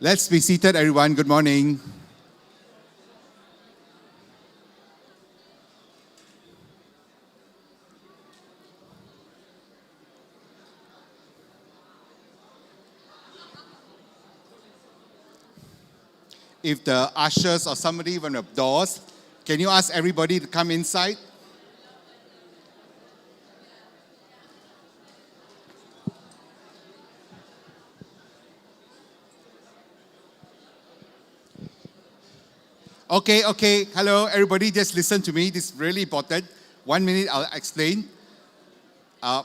Let's be seated, everyone. Good morning. If the ushers or somebody open the doors, can you ask everybody to come inside? Okay. Hello, everybody. Just listen to me. This is really important. 1 minute, I'll explain.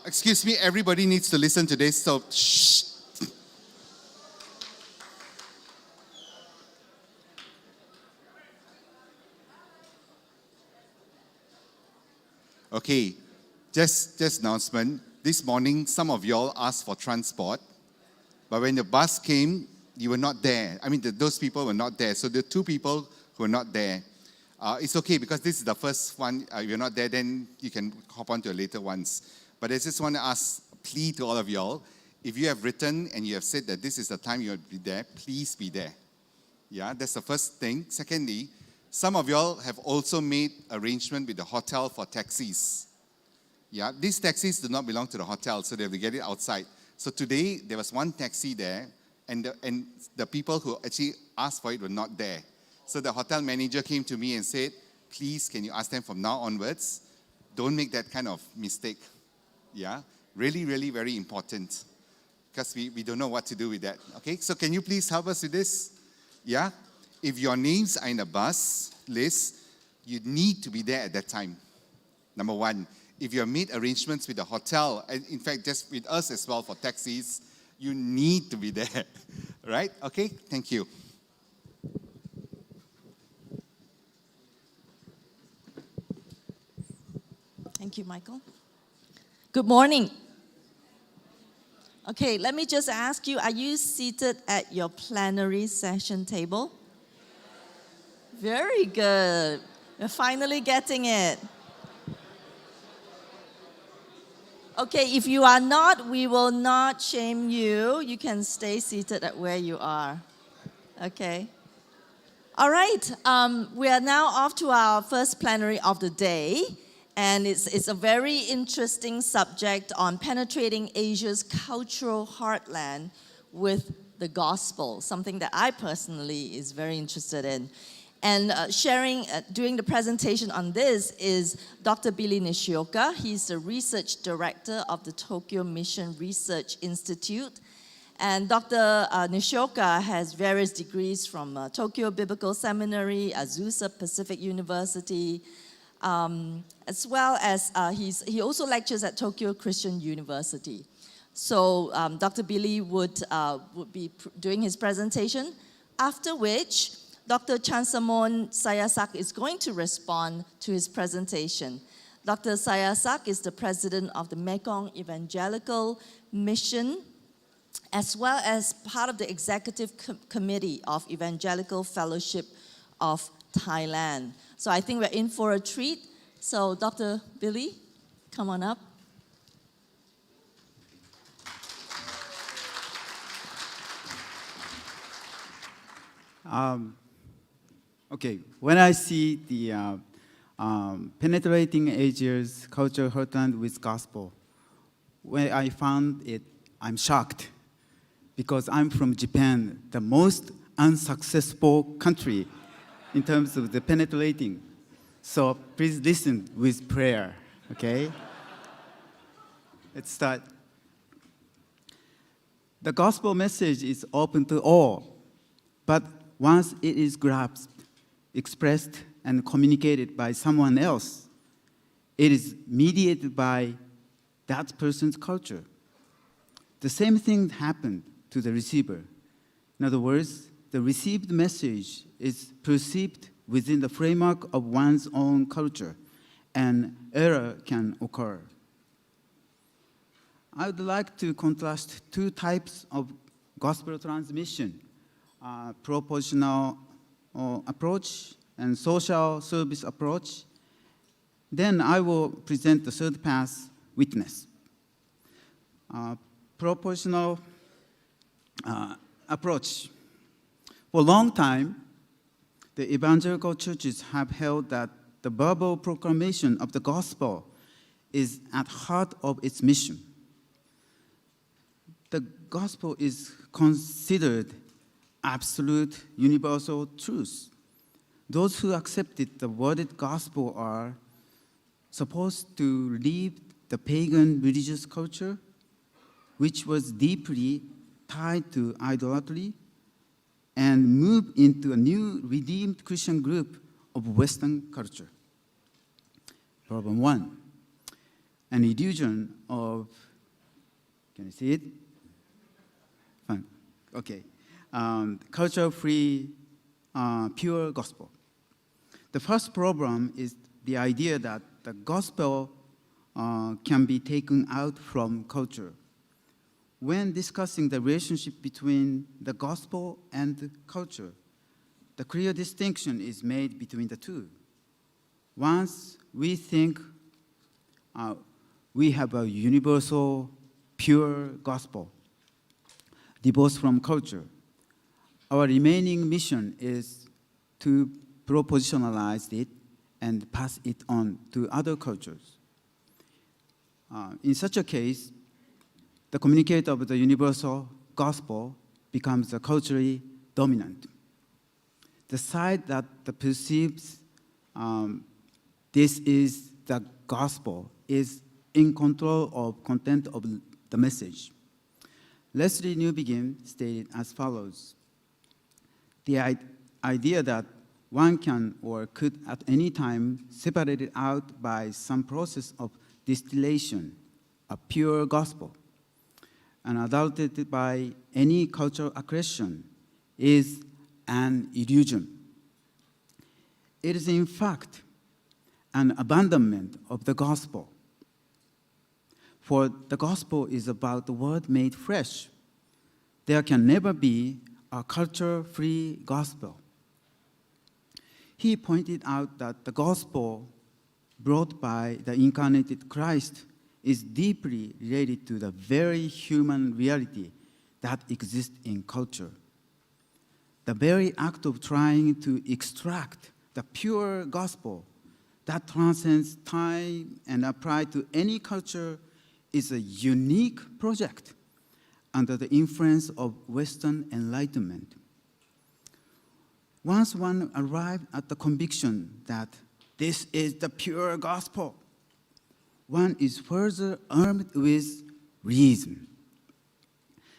Excuse me, everybody needs to listen to this, so shh. Okay, just announcement. This morning, some of y'all asked for transport, but when the bus came, you were not there. I mean, those people were not there. So the two people who were not there, it's okay because this is the first one. If you're not there, then you can hop on to the later ones. But I just want to ask, plea to all of y'all, if you have written and you have said that this is the time you'll be there, please be there. Yeah, that's the first thing. Secondly, some of y'all have also made arrangement with the hotel for taxis. Yeah, these taxis do not belong to the hotel, so they have to get it outside. So today, there was one taxi there, and the people who actually asked for it were not there. So the hotel manager came to me and said, please, can you ask them from now onwards, don't make that kind of mistake. Yeah, really, really very important, because we don't know what to do with that. Okay, so can you please help us with this? Yeah, if your names are in the bus list, you need to be there at that time. Number one, if you have made arrangements with the hotel, and in fact, just with us as well for taxis, you need to be there, right? Okay, thank you. Thank you, Michael. Good morning. Okay, let me just ask you, are you seated at your plenary session table? Very good. We're finally getting it. Okay, if you are not, we will not shame you. You can stay seated at where you are. Okay. All right, we are now off to our first plenary of the day. And it's a very interesting subject on penetrating Asia's cultural heartland with the gospel, something that I personally is very interested in. And doing the presentation on this is Dr. Billy Nishioka. He's the research director of the Tokyo Mission Research Institute. And Dr. Nishioka has various degrees from Tokyo Biblical Seminary, Azusa Pacific University, as well as he also lectures at Tokyo Christian University. So Dr. Billy would be doing his presentation, after which Dr. Chansamon Sayasak is going to respond to his presentation. Dr. Sayasak is the president of the Mekong Evangelical Mission, as well as part of the executive committee of Evangelical Fellowship of Thailand. So I think we're in for a treat. So Dr. Billy, come on up. Okay, when I see the penetrating Asia's cultural heartland with gospel, when I found it, I'm shocked because I'm from Japan, the most unsuccessful country in terms of the penetrating. So please listen with prayer, okay? Let's start. The gospel message is open to all, but once it is grasped, expressed, and communicated by someone else, it is mediated by that person's culture. The same thing happened to the receiver. In other words, the received message is perceived within the framework of one's own culture, and error can occur. I would like to contrast two types of gospel transmission, propositional approach and social service approach. Then I will present the third path, witness. Propositional approach. For a long time, the evangelical churches have held that the verbal proclamation of the gospel is at heart of its mission. The gospel is considered absolute universal truth. Those who accepted the worded gospel are supposed to leave the pagan religious culture, which was deeply tied to idolatry, and move into a new redeemed Christian group of Western culture. Problem 1, an illusion of, can you see it? Fine. Okay. Culture-free, pure gospel. The first problem is the idea that the gospel can be taken out from culture. When discussing the relationship between the gospel and culture, the clear distinction is made between the two. Once we think we have a universal, pure gospel, divorced from culture, our remaining mission is to propositionalize it and pass it on to other cultures. In such a case, the communicator of the universal gospel becomes culturally dominant. The side that perceives this is the gospel is in control of content of the message. Leslie Newbegin stated as follows: the idea that one can or could at any time separate it out by some process of distillation, a pure gospel, and adulterated by any cultural aggression, is an illusion. It is in fact an abandonment of the gospel. For the gospel is about the word made flesh. There can never be a culture-free gospel. He pointed out that the gospel brought by the incarnated Christ is deeply related to the very human reality that exists in culture. The very act of trying to extract the pure gospel that transcends time and applied to any culture is a unique project under the influence of Western enlightenment. Once one arrived at the conviction that this is the pure gospel, one is further armed with reason.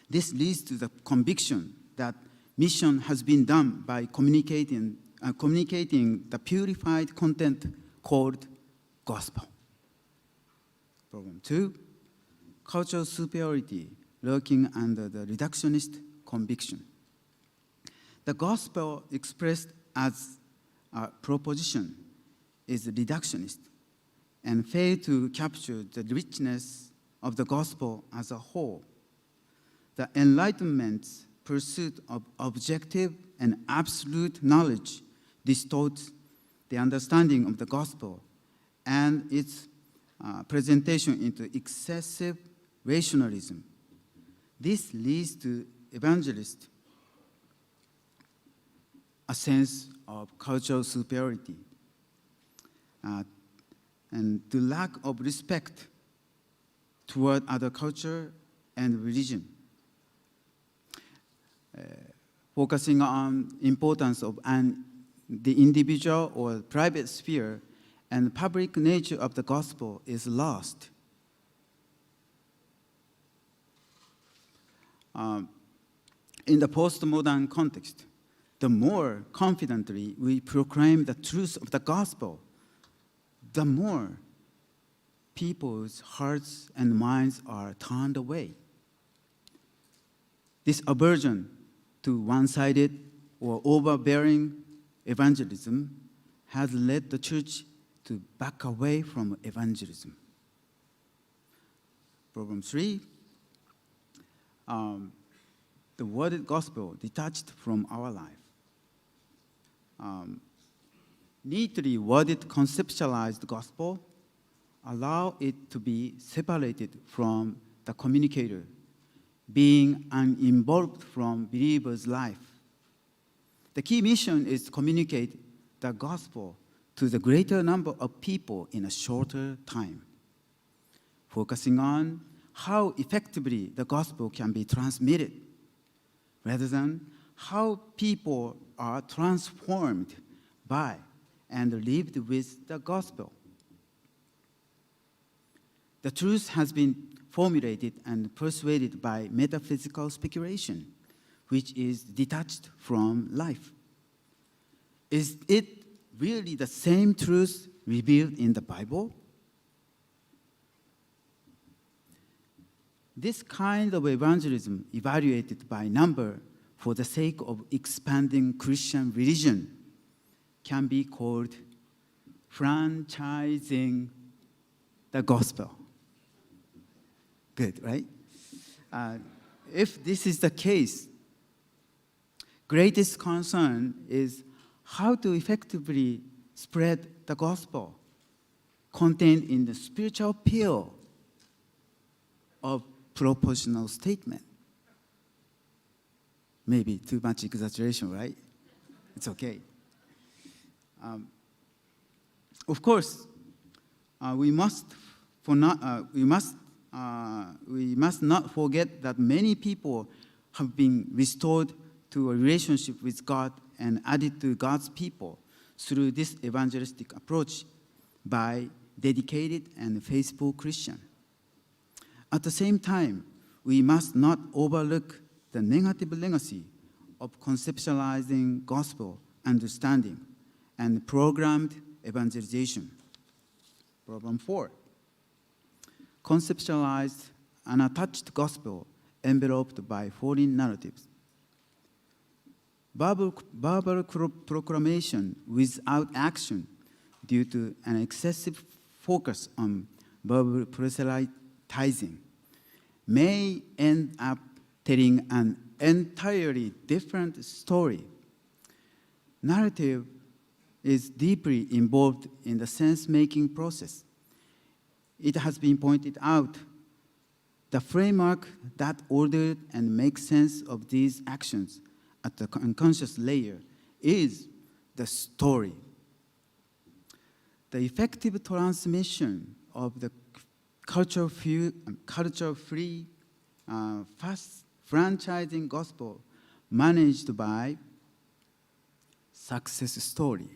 This leads to the conviction that mission has been done by communicating the purified content called gospel. Problem 2, cultural superiority lurking under the reductionist conviction. The gospel expressed as a proposition is reductionist and fail to capture the richness of the gospel as a whole. The Enlightenment's pursuit of objective and absolute knowledge distorts the understanding of the gospel and its presentation into excessive rationalism. This leads to evangelists a sense of cultural superiority and the lack of respect toward other culture and religion. Focusing on importance of the individual or private sphere and public nature of the gospel is lost. In the postmodern context, the more confidently we proclaim the truth of the gospel, the more people's hearts and minds are turned away. This aversion to one-sided or overbearing evangelism has led the church to back away from evangelism. Problem 3, the worded gospel detached from our life. Neatly worded conceptualized gospel allow it to be separated from the communicator, being uninvolved from believer's life. The key mission is to communicate the gospel to the greater number of people in a shorter time, focusing on how effectively the gospel can be transmitted, rather than how people are transformed by and lived with the gospel. The truth has been formulated and persuaded by metaphysical speculation, which is detached from life. Is it really the same truth revealed in the Bible? This kind of evangelism, evaluated by number for the sake of expanding Christian religion, can be called franchising the gospel. Good, right? If this is the case, greatest concern is how to effectively spread the gospel contained in the spiritual appeal of propositional statement. Maybe too much exaggeration, right? It's okay. Of course, we must not forget that many people have been restored to a relationship with God and added to God's people through this evangelistic approach by dedicated and faithful Christians. At the same time, we must not overlook the negative legacy of conceptualizing gospel understanding and programmed evangelization. Problem 4. Conceptualized unattached gospel enveloped by foreign narratives. Verbal proclamation without action due to an excessive focus on verbal proselytizing may end up telling an entirely different story. Narrative is deeply involved in the sense-making process. It has been pointed out the framework that ordered and makes sense of these actions at the unconscious layer is the story. The effective transmission of the culture-free, fast franchising gospel managed by success story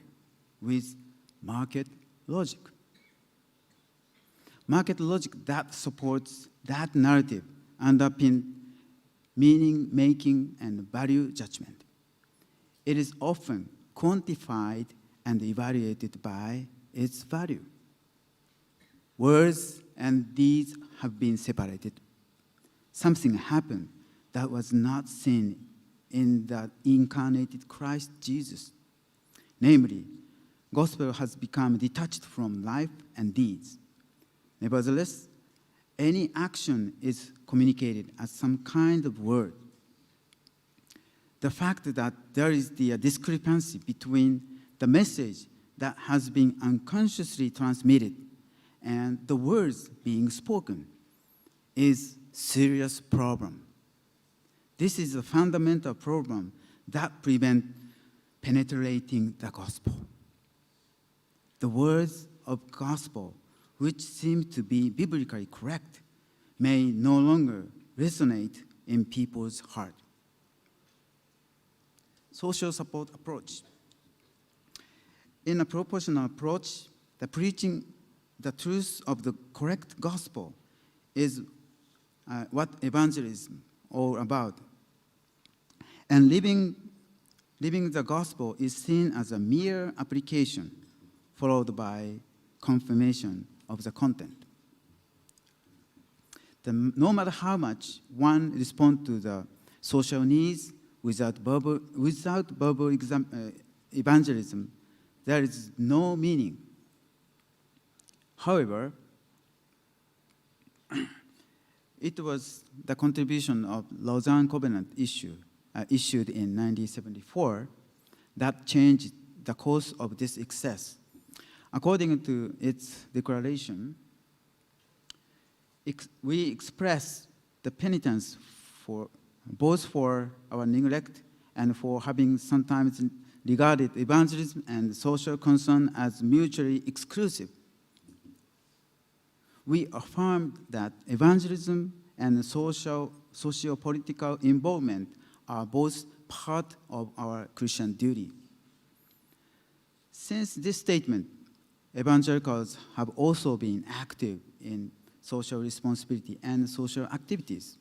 with market logic. Market logic that supports that narrative underpin meaning-making and value judgment. It is often quantified and evaluated by its value. Words and deeds have been separated. Something happened that was not seen in the incarnated Christ Jesus. Namely, gospel has become detached from life and deeds. Nevertheless, any action is communicated as some kind of word. The fact that there is the discrepancy between the message that has been unconsciously transmitted and the words being spoken is a serious problem. This is a fundamental problem that prevents penetrating the gospel. The words of gospel, which seem to be biblically correct, may no longer resonate in people's heart. Social support approach. In a proportional approach, the preaching the truth of the correct gospel is what evangelism is all about. And living the gospel is seen as a mere application followed by confirmation of the content. No matter how much one responds to the social needs without verbal evangelism, there is no meaning. However, it was the contribution of Lausanne Covenant issued in 1974 that changed the course of this excess. According to its declaration, we express the penitence for both for our neglect and for having sometimes regarded evangelism and social concern as mutually exclusive. We affirmed that evangelism and socio-political involvement are both part of our Christian duty. Since this statement, evangelicals have also been active in social responsibility and social activities.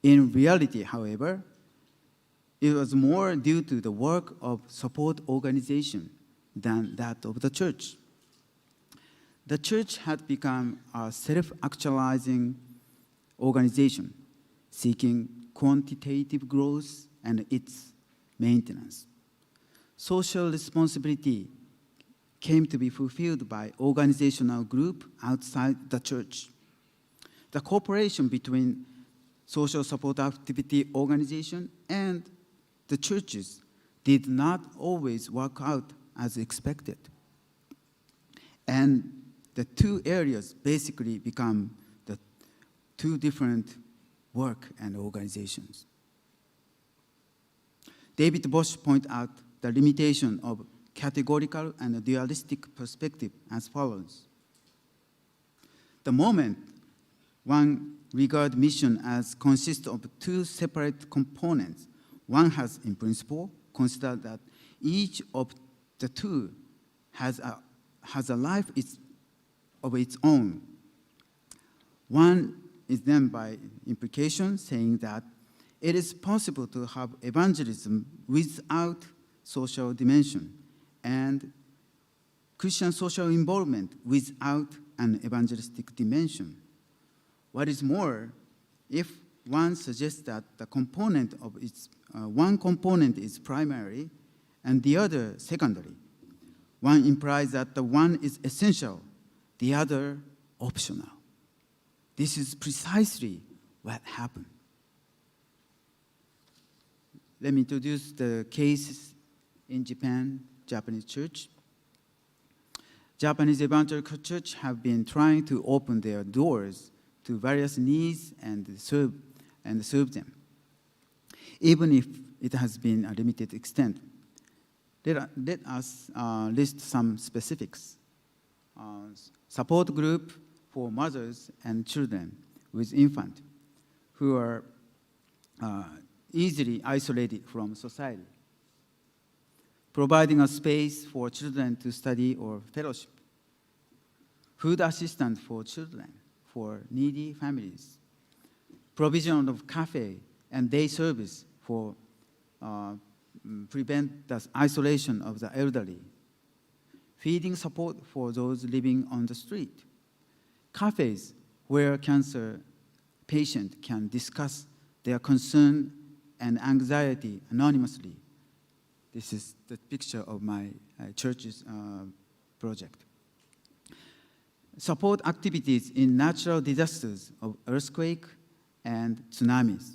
In reality, however, it was more due to the work of support organization than that of the church. The church had become a self-actualizing organization, seeking quantitative growth and its maintenance. Social responsibility came to be fulfilled by organizational group outside the church. The cooperation between social support activity organization and the churches did not always work out as expected. And the two areas basically become the two different work and organizations. David Bosch pointed out the limitation of categorical and dualistic perspective as follows. The moment one regards mission as consists of two separate components, one has in principle considered that each of the two has a life of its own. One is then by implication saying that it is possible to have evangelism without social dimension and Christian social involvement without an evangelistic dimension. What is more, if one suggests that the component of one component is primary and the other secondary, one implies that the one is essential, the other optional. This is precisely what happened. Let me introduce the cases in Japan, Japanese church. Japanese evangelical church have been trying to open their doors to various needs and serve them, even if it has been a limited extent. Let us list some specifics. Support group for mothers and children with infant who are easily isolated from society, providing a space for children to study or fellowship, food assistance for children, for needy families, provision of cafe and day service for prevent the isolation of the elderly, feeding support for those living on the street, cafes where cancer patients can discuss their concern and anxiety anonymously. This is the picture of my church's project. Support activities in natural disasters of earthquake and tsunamis.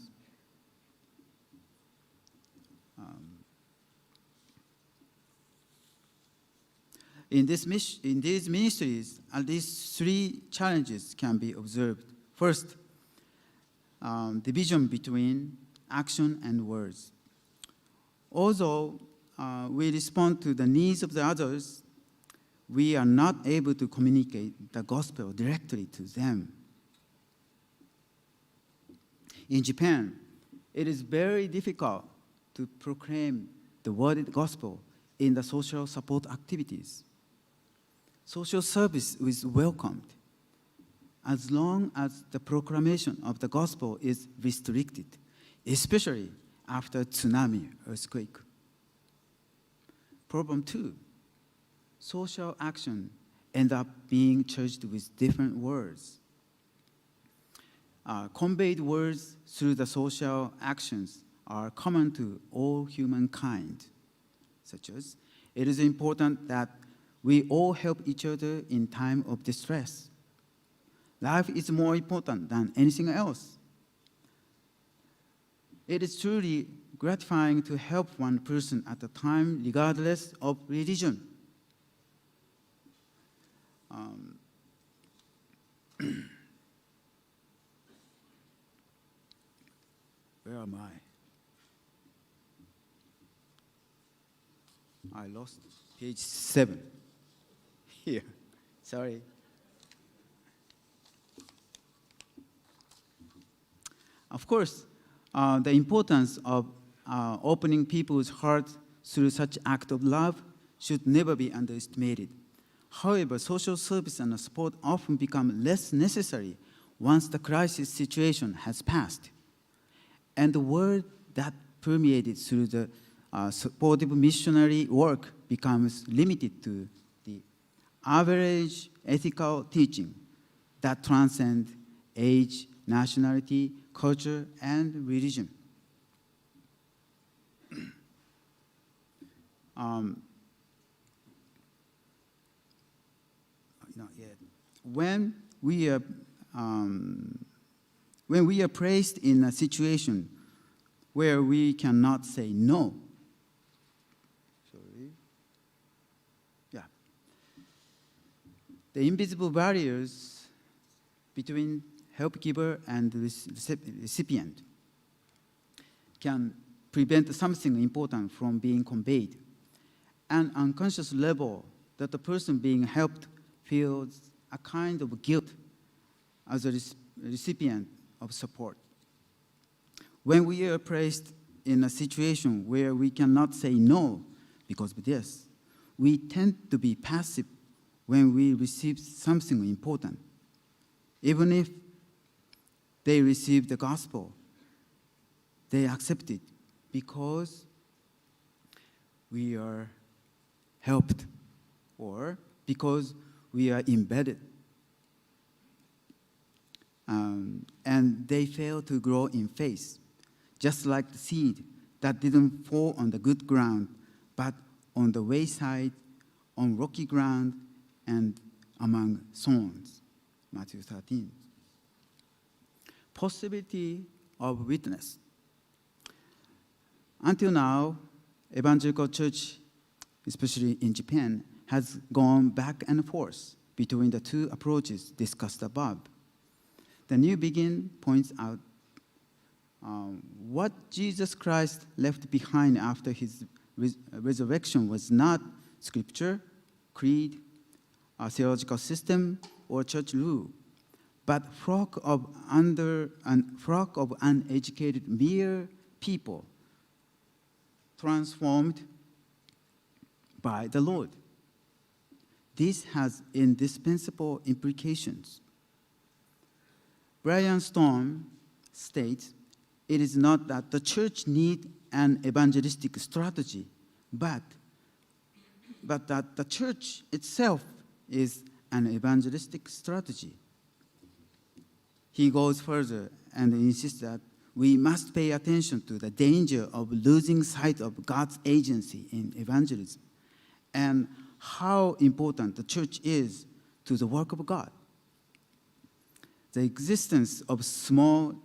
In these ministries, at least three challenges can be observed. First, division between action and words. Although we respond to the needs of the others, we are not able to communicate the gospel directly to them. In Japan, it is very difficult to proclaim the worded gospel in the social support activities. Social service is welcomed as long as the proclamation of the gospel is restricted, especially after tsunami earthquake. Problem 2, social action end up being charged with different words. Conveyed words through the social actions are common to all humankind, such as, it is important that we all help each other in time of distress. Life is more important than anything else. It is truly gratifying to help one person at a time regardless of religion. Where am I? I lost page 7 here. Sorry. Of course, the importance of opening people's hearts through such act of love should never be underestimated. However, social service and support often become less necessary once the crisis situation has passed. And the word that permeated through the supportive missionary work becomes limited to the average ethical teaching that transcends age, nationality, culture, and religion. Not yet. When we are placed in a situation where we cannot say no, the invisible barriers between help giver and recipient can prevent something important from being conveyed. An unconscious level that the person being helped feels a kind of guilt as a recipient of support. When we are placed in a situation where we cannot say no because of this, we tend to be passive when we receive something important. Even if they receive the gospel, they accept it because we are helped or because we are embedded. And they fail to grow in faith, just like the seed that didn't fall on the good ground, but on the wayside, on rocky ground, and among thorns. Matthew 13. Possibility of witness. Until now, evangelical church, especially in Japan, has gone back and forth between the two approaches discussed above. The New Begin points out what Jesus Christ left behind after his resurrection was not scripture, creed, a theological system, or church rule, but flock of uneducated mere people transformed by the Lord. This has indispensable implications. Brian Storm states, it is not that the church needs an evangelistic strategy, but that the church itself is an evangelistic strategy. He goes further and insists that we must pay attention to the danger of losing sight of God's agency in evangelism and how important the church is to the work of God. The existence of small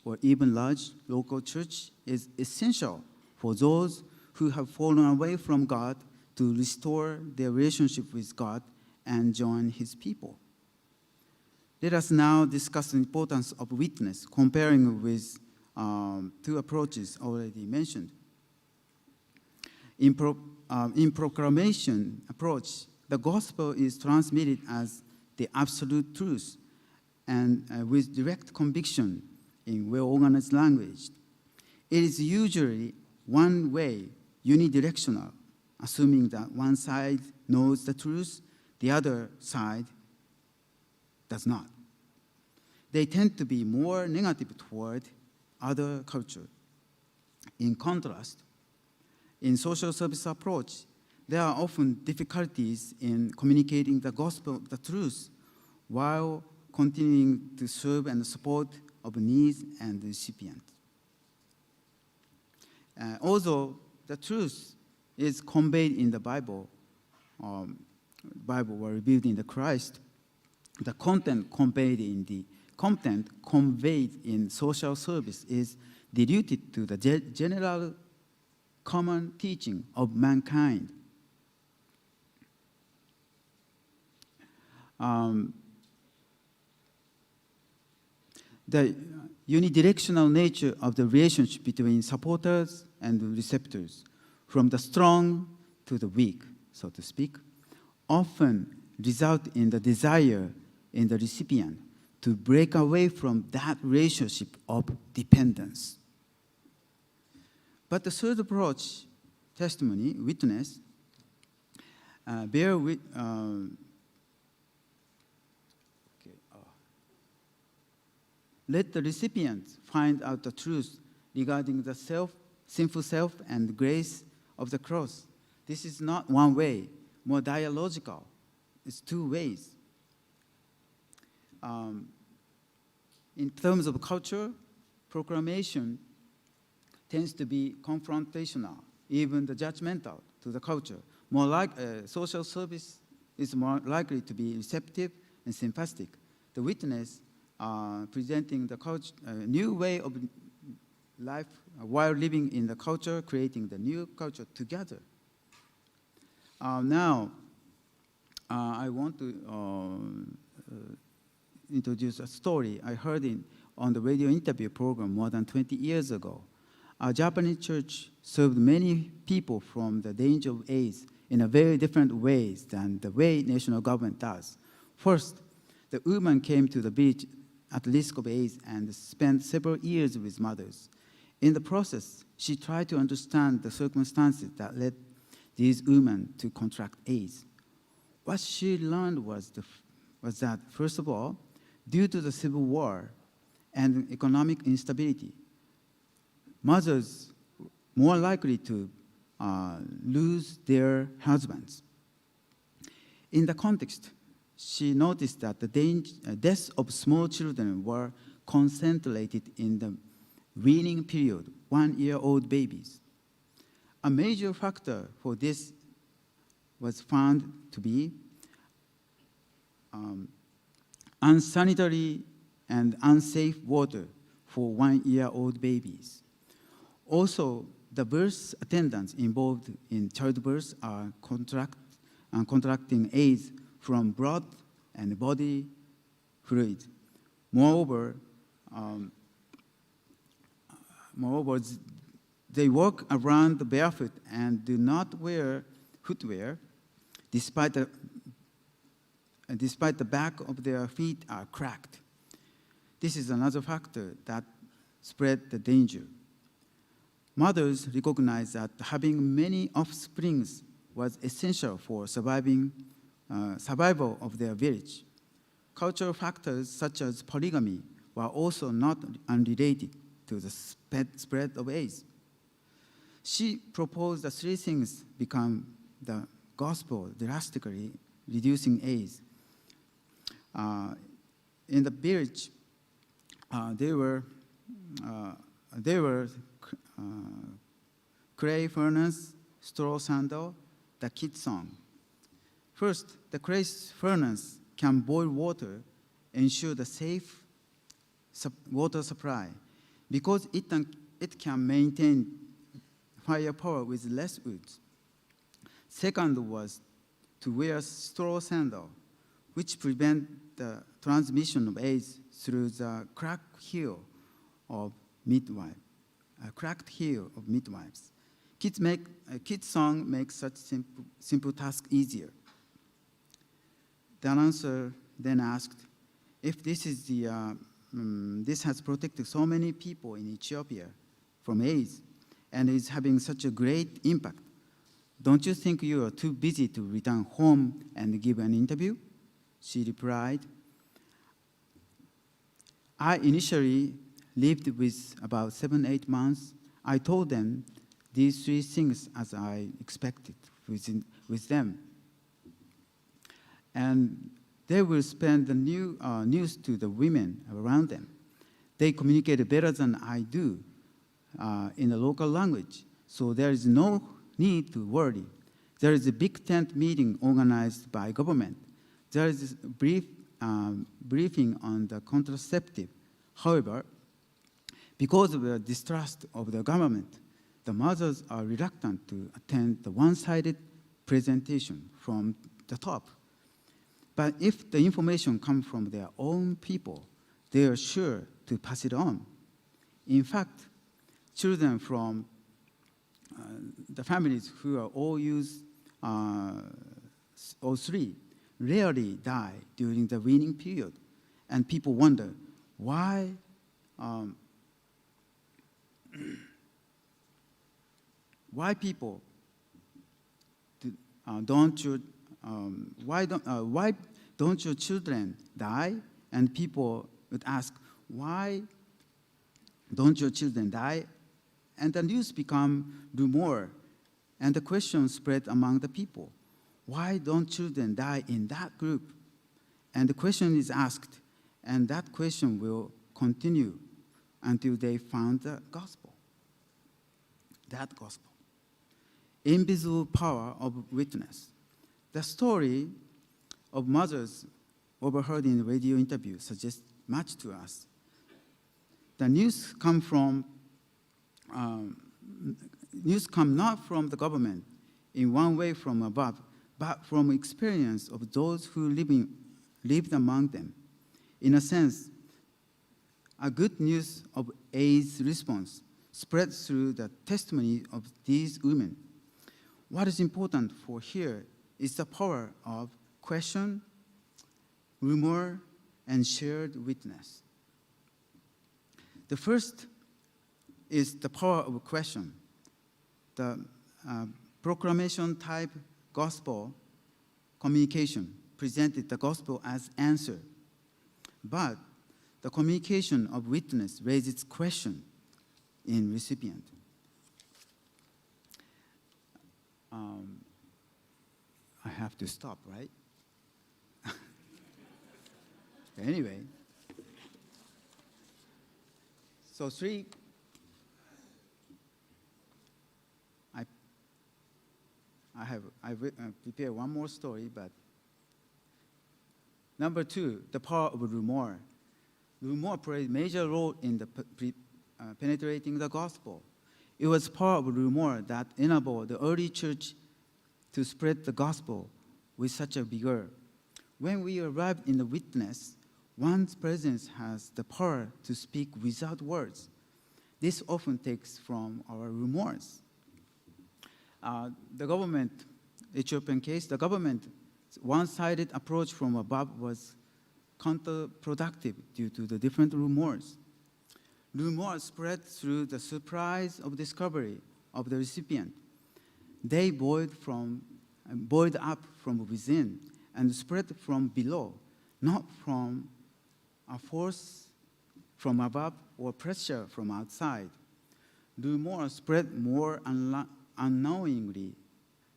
or even large local church is essential for those who have fallen away from God to restore their relationship with God and join his people. Let us now discuss the importance of witness, comparing with two approaches already mentioned. In proclamation approach, the gospel is transmitted as the absolute truth and with direct conviction in well-organized language. It is usually one way, unidirectional, assuming that one side knows the truth, the other side does not. They tend to be more negative toward other culture. In contrast, in social service approach, there are often difficulties in communicating the gospel, the truth, while continuing to serve and support of needs and the recipient. Although the truth is conveyed in the Bible were revealed in the Christ, the content conveyed in social service is diluted to the general common teaching of mankind. The unidirectional nature of the relationship between supporters and receptors, from the strong to the weak, so to speak, often result in the desire in the recipient to break away from that relationship of dependence. But the third approach, testimony, witness, let the recipient find out the truth regarding the sinful self and grace of the cross. This is not one way, more dialogical. It's two ways. In terms of culture, proclamation tends to be confrontational, even the judgmental to the culture. More like social service is more likely to be receptive and sympathetic. The witness presenting the culture, new way of life while living in the culture, creating the new culture together. Now, I want to introduce a story I heard on the radio interview program more than 20 years ago. A Japanese church served many people from the danger of AIDS in a very different ways than the way national government does. First, the woman came to the village at risk of AIDS and spent several years with mothers. In the process, she tried to understand the circumstances that led these women to contract AIDS. What she learned was that, first of all, due to the civil war and economic instability, mothers more likely to lose their husbands. In the context, she noticed that the deaths of small children were concentrated in the weaning period, 1-year-old babies. A major factor for this was found to be unsanitary and unsafe water for 1-year-old babies. Also, the birth attendants involved in childbirth are contracting AIDS from blood and body fluid. Moreover, they walk around barefoot and do not wear footwear, despite the back of their feet are cracked. This is another factor that spread the danger. Mothers recognize that having many offsprings was essential for survival of their village. Cultural factors such as polygamy were also not unrelated to the spread of AIDS. She proposed that three things become the gospel, drastically reducing AIDS. In the village, there were clay furnace, straw sandal, the kid song. First, the clay furnace can boil water, ensure the safe water supply, because it can maintain firepower with less wood. Second was to wear straw sandal, which prevent the transmission of AIDS through the cracked heel of midwives. Kids' song makes such simple task easier. The announcer then asked, if this has protected so many people in Ethiopia from AIDS and is having such a great impact, don't you think you are too busy to return home and give an interview? She replied, I initially lived with about 7-8 months. I told them these three things as I expected with them. And they will spread the news to the women around them. They communicate better than I do in the local language, so there is no need to worry. There is a big tent meeting organized by government. There is a briefing on the contraceptive. However, because of the distrust of the government, the mothers are reluctant to attend the one-sided presentation from the top. But if the information comes from their own people, they are sure to pass it on. In fact, children from the families who are all used or 3 rarely die during the weaning period. And people wonder, why people why don't your children die? And people would ask, why don't your children die? And the news become rumor, and the question spread among the people. Why don't children die in that group? And the question is asked, and that question will continue until they found the gospel. That gospel. Invisible power of witness. The story of mothers overheard in radio interview suggests much to us. The news come not from the government in one way from above, but from experience of those who lived among them. In a sense, a good news of AIDS response spread through the testimony of these women. What is important for here is the power of question, rumor, and shared witness. The first is the power of question. The proclamation-type gospel communication presented the gospel as answer, but the communication of witness raises question in recipient. I have to stop, right? Anyway, so 3, I prepared one more story, but number 2, the power of rumor. Rumor played a major role in the penetrating the gospel. It was power of rumor that enabled the early church to spread the gospel with such a vigor. When we arrive in the witness, one's presence has the power to speak without words. This often takes from our rumors. The government, Ethiopian case, the government's one-sided approach from above was counterproductive due to the different rumors. Rumors spread through the surprise of discovery of the recipient. They boiled up from within and spread from below, not from a force from above or pressure from outside. Rumors spread more unknowingly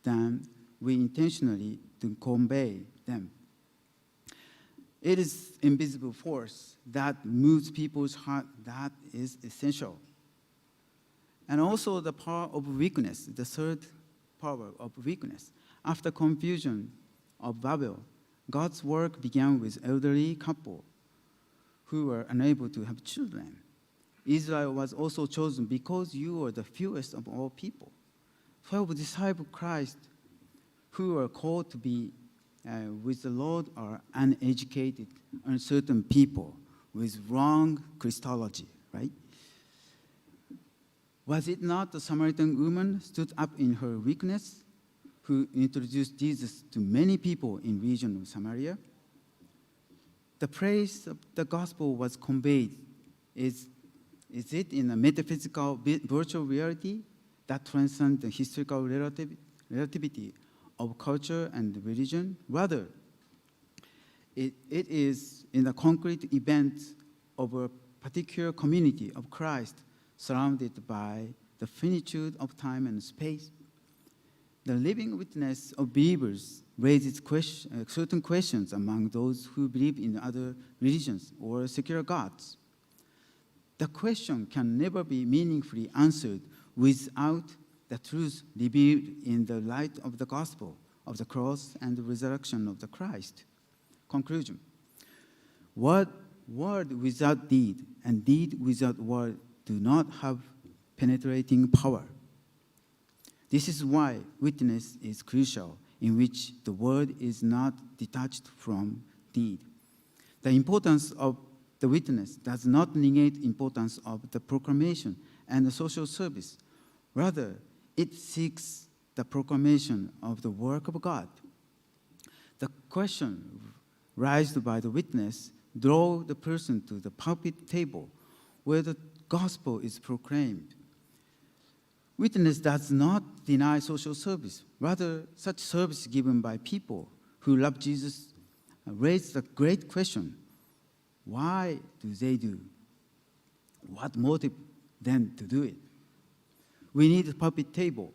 than we intentionally to convey them. It is invisible force that moves people's heart that is essential. And also the power of weakness, the third power of weakness. After confusion of Babel, God's work began with elderly couple who were unable to have children. Israel was also chosen because you were the fewest of all people. 12 disciples of Christ who were called to be with the Lord are uneducated, uncertain people with wrong Christology, right? Was it not the Samaritan woman stood up in her weakness who introduced Jesus to many people in region of Samaria? The praise of the gospel was conveyed. Is it in a metaphysical virtual reality that transcends the historical relativity of culture and religion? Rather, it is in the concrete event of a particular community of Christ surrounded by the finitude of time and space. The living witness of believers raises certain questions among those who believe in other religions or secular gods. The question can never be meaningfully answered without the truth revealed in the light of the gospel of the cross and the resurrection of the Christ. Conclusion. Word without deed and deed without word do not have penetrating power. This is why witness is crucial, in which the word is not detached from deed. The importance of the witness does not negate the importance of the proclamation and the social service. Rather, it seeks the proclamation of the work of God. The question raised by the witness draws the person to the pulpit table where the gospel is proclaimed. Witness does not deny social service. Rather, such service given by people who love Jesus raises the great question, why do they do? What motive then to do it? We need a pulpit table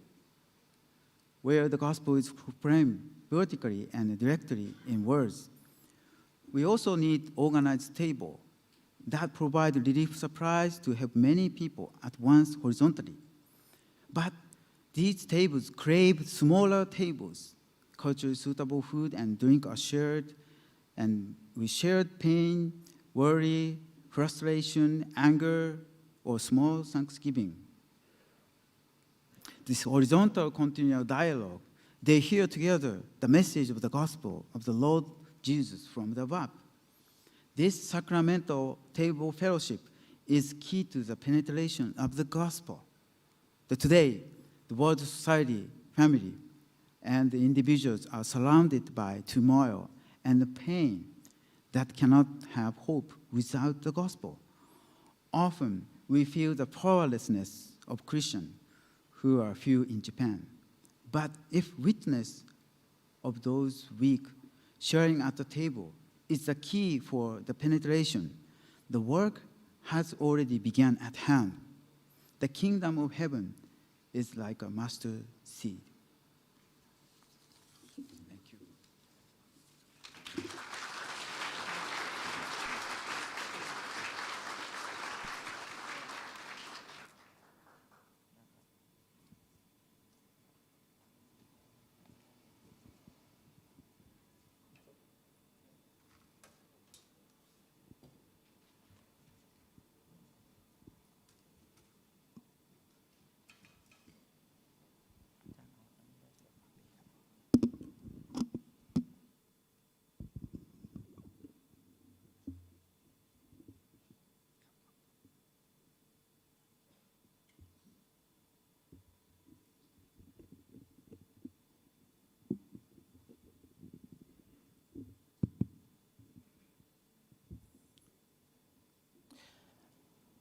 where the gospel is proclaimed vertically and directly in words. We also need organized table that provide relief supplies to help many people at once horizontally. But these tables crave smaller tables. Culturally suitable food and drink are shared, and we shared pain, worry, frustration, anger, or small thanksgiving. This horizontal continual dialogue, they hear together the message of the gospel of the Lord Jesus from the above. This sacramental table fellowship is key to the penetration of the gospel. Today, the world society, family, and the individuals are surrounded by turmoil and pain that cannot have hope without the gospel. Often, we feel the powerlessness of Christians who are few in Japan. But if witness of those weak sharing at the table is the key for the penetration, the work has already begun at hand. The kingdom of heaven is like a mustard seed. Thank you.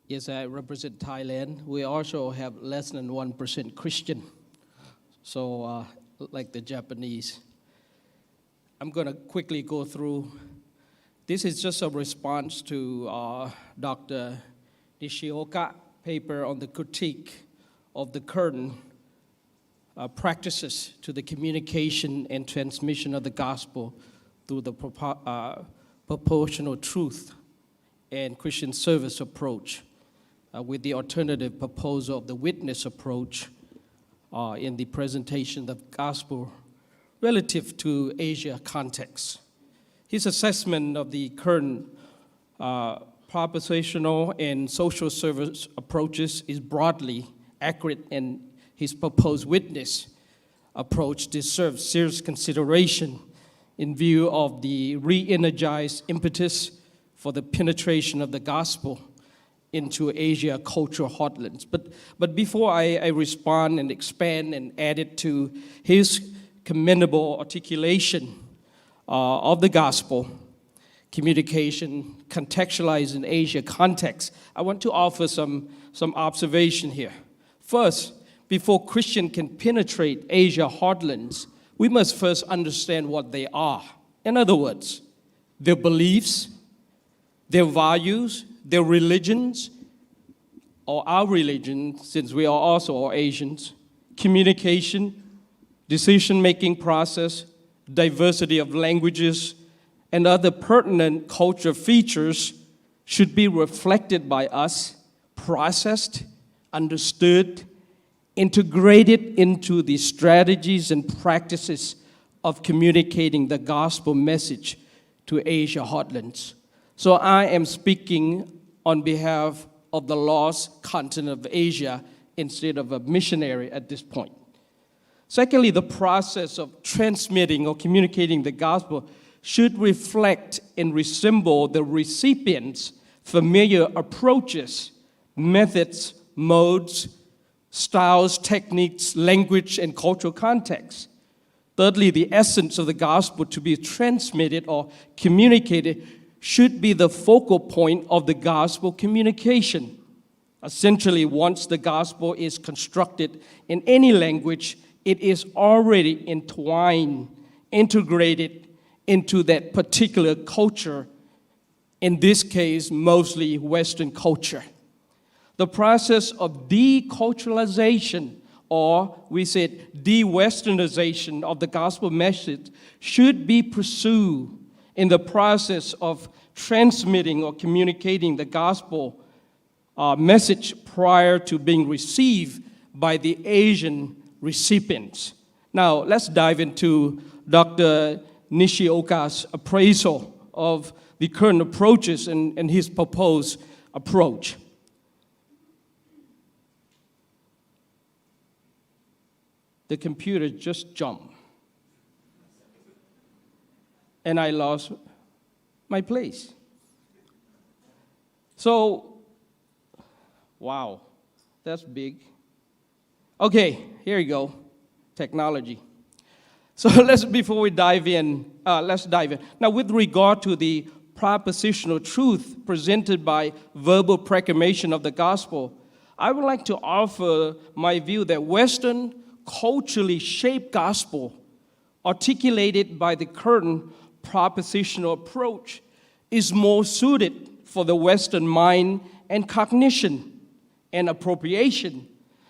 Yes, I represent Thailand. We also have less than 1% Christian, so like the Japanese. I'm going to quickly go through. This is just a response to Dr. Nishioka's paper on the critique of the current practices to the communication and transmission of the gospel through the proportional truth and Christian service approach, with the alternative proposal of the witness approach in the presentation of the gospel relative to Asia context. His assessment of the current propositional and social service approaches is broadly accurate, and his proposed witness approach deserves serious consideration in view of the re-energized impetus for the penetration of the gospel into Asia cultural heartlands. But before I respond and expand and add it to his commendable articulation of the gospel, communication contextualized in Asia context, I want to offer some observation here. First, before Christian can penetrate Asia heartlands, we must first understand what they are. In other words, their beliefs, their values, their religions, or our religion, since we are also all Asians, communication, decision-making process, diversity of languages, and other pertinent culture features should be reflected by us, processed, understood, integrated into the strategies and practices of communicating the gospel message to Asia heartlands. So I am speaking on behalf of the lost continent of Asia instead of a missionary at this point. Secondly, the process of transmitting or communicating the gospel should reflect and resemble the recipient's familiar approaches, methods, modes, styles, techniques, language, and cultural context. Thirdly, the essence of the gospel to be transmitted or communicated should be the focal point of the gospel communication. Essentially, once the gospel is constructed in any language, it is already entwined, integrated into that particular culture, in this case, mostly Western culture. The process of deculturalization, or we said de-Westernization of the gospel message, should be pursued in the process of transmitting or communicating the gospel message prior to being received by the Asian recipients. Now, let's dive into Dr. Nishioka's appraisal of the current approaches and his proposed approach. The computer just jumped, and I lost my place. So, wow, that's big. Okay, here you go, technology. So before we dive in, let's dive in. Now, with regard to the propositional truth presented by verbal proclamation of the gospel, I would like to offer my view that Western culturally shaped gospel articulated by the current propositional approach is more suited for the Western mind and cognition and appropriation,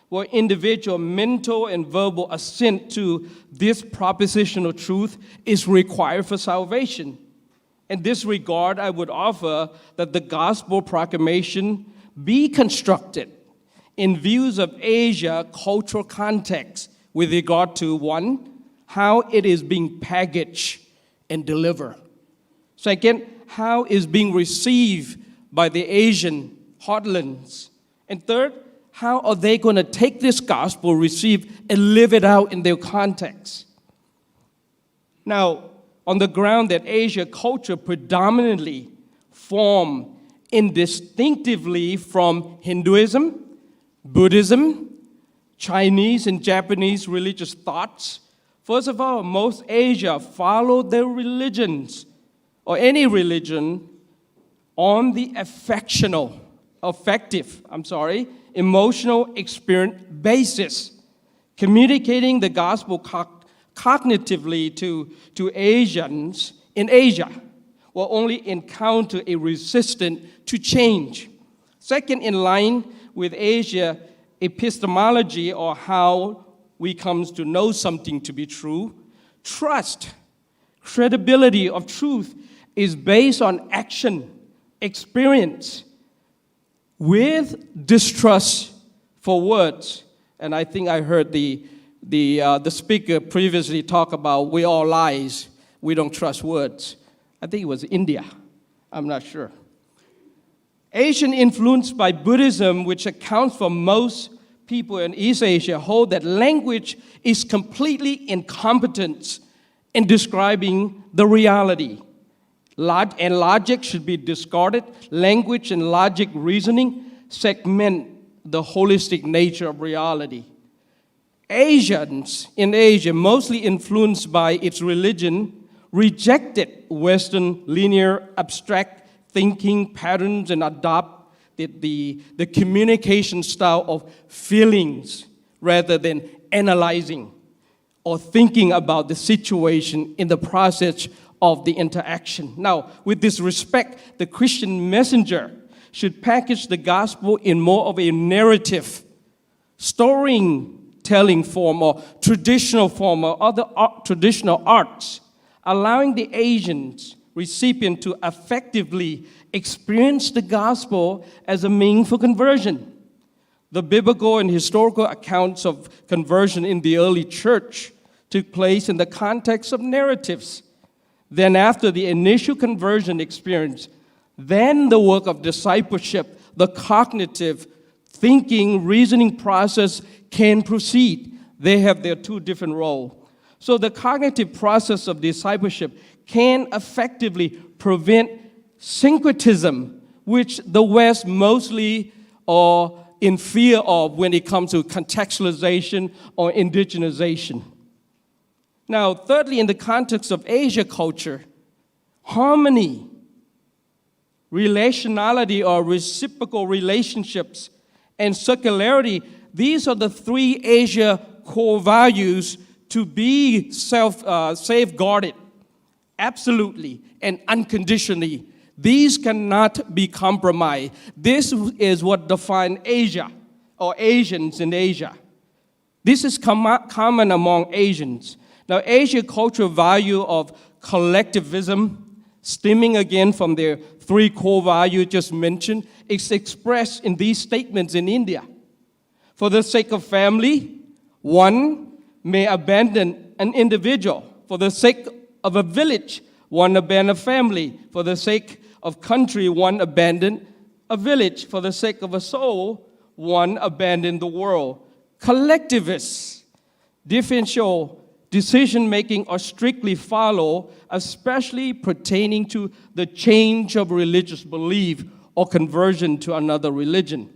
where individual mental and verbal assent to this propositional truth is required for salvation. In this regard, I would offer that the gospel proclamation be constructed in views of Asia cultural context with regard to, one, how it is being packaged and delivered. Second, how it is being received by the Asian Heartlands. And third, how are they going to take this gospel, receive, and live it out in their context? Now, on the ground that Asia culture predominantly formed indistinctively from Hinduism, Buddhism, Chinese and Japanese religious thoughts. First of all, most Asia followed their religions, or any religion, on the emotional experience basis, communicating the gospel cognitively to Asians in Asia will only encounter a resistance to change. Second, in line with Asia epistemology, or how we come to know something to be true, trust, credibility of truth is based on action, experience, with distrust for words. And I think I heard the speaker previously talk about we all lies, we don't trust words. I think it was India, I'm not sure. Asian influenced by Buddhism, which accounts for most people in East Asia, hold that language is completely incompetent in describing the reality. And logic should be discarded. Language and logic reasoning segment the holistic nature of reality. Asians in Asia, mostly influenced by its religion, rejected Western linear abstract thinking patterns and adopted the communication style of feelings rather than analyzing or thinking about the situation in the process of the interaction. Now, with this respect, the Christian messenger should package the gospel in more of a narrative, storytelling form or traditional form or other traditional arts, allowing the Asians recipient to effectively experience the gospel as a means for conversion. The biblical and historical accounts of conversion in the early church took place in the context of narratives. Then after the initial conversion experience, then the work of discipleship, the cognitive thinking, reasoning process can proceed. They have their two different roles. So the cognitive process of discipleship can effectively prevent syncretism, which the West mostly or in fear of when it comes to contextualization or indigenization. Now, thirdly, in the context of Asia culture, harmony, relationality or reciprocal relationships, and circularity, these are the three Asia core values to be safeguarded absolutely and unconditionally. These cannot be compromised. This is what defines Asia or Asians in Asia. This is common among Asians. Now, Asia cultural value of collectivism, stemming again from their three core values just mentioned, is expressed in these statements in India. For the sake of family, one may abandon an individual. For the sake of a village, one abandon a family. For the sake of country, one abandon a village. For the sake of a soul, one abandon the world. Collectivists, differential decision-making are strictly followed, especially pertaining to the change of religious belief or conversion to another religion.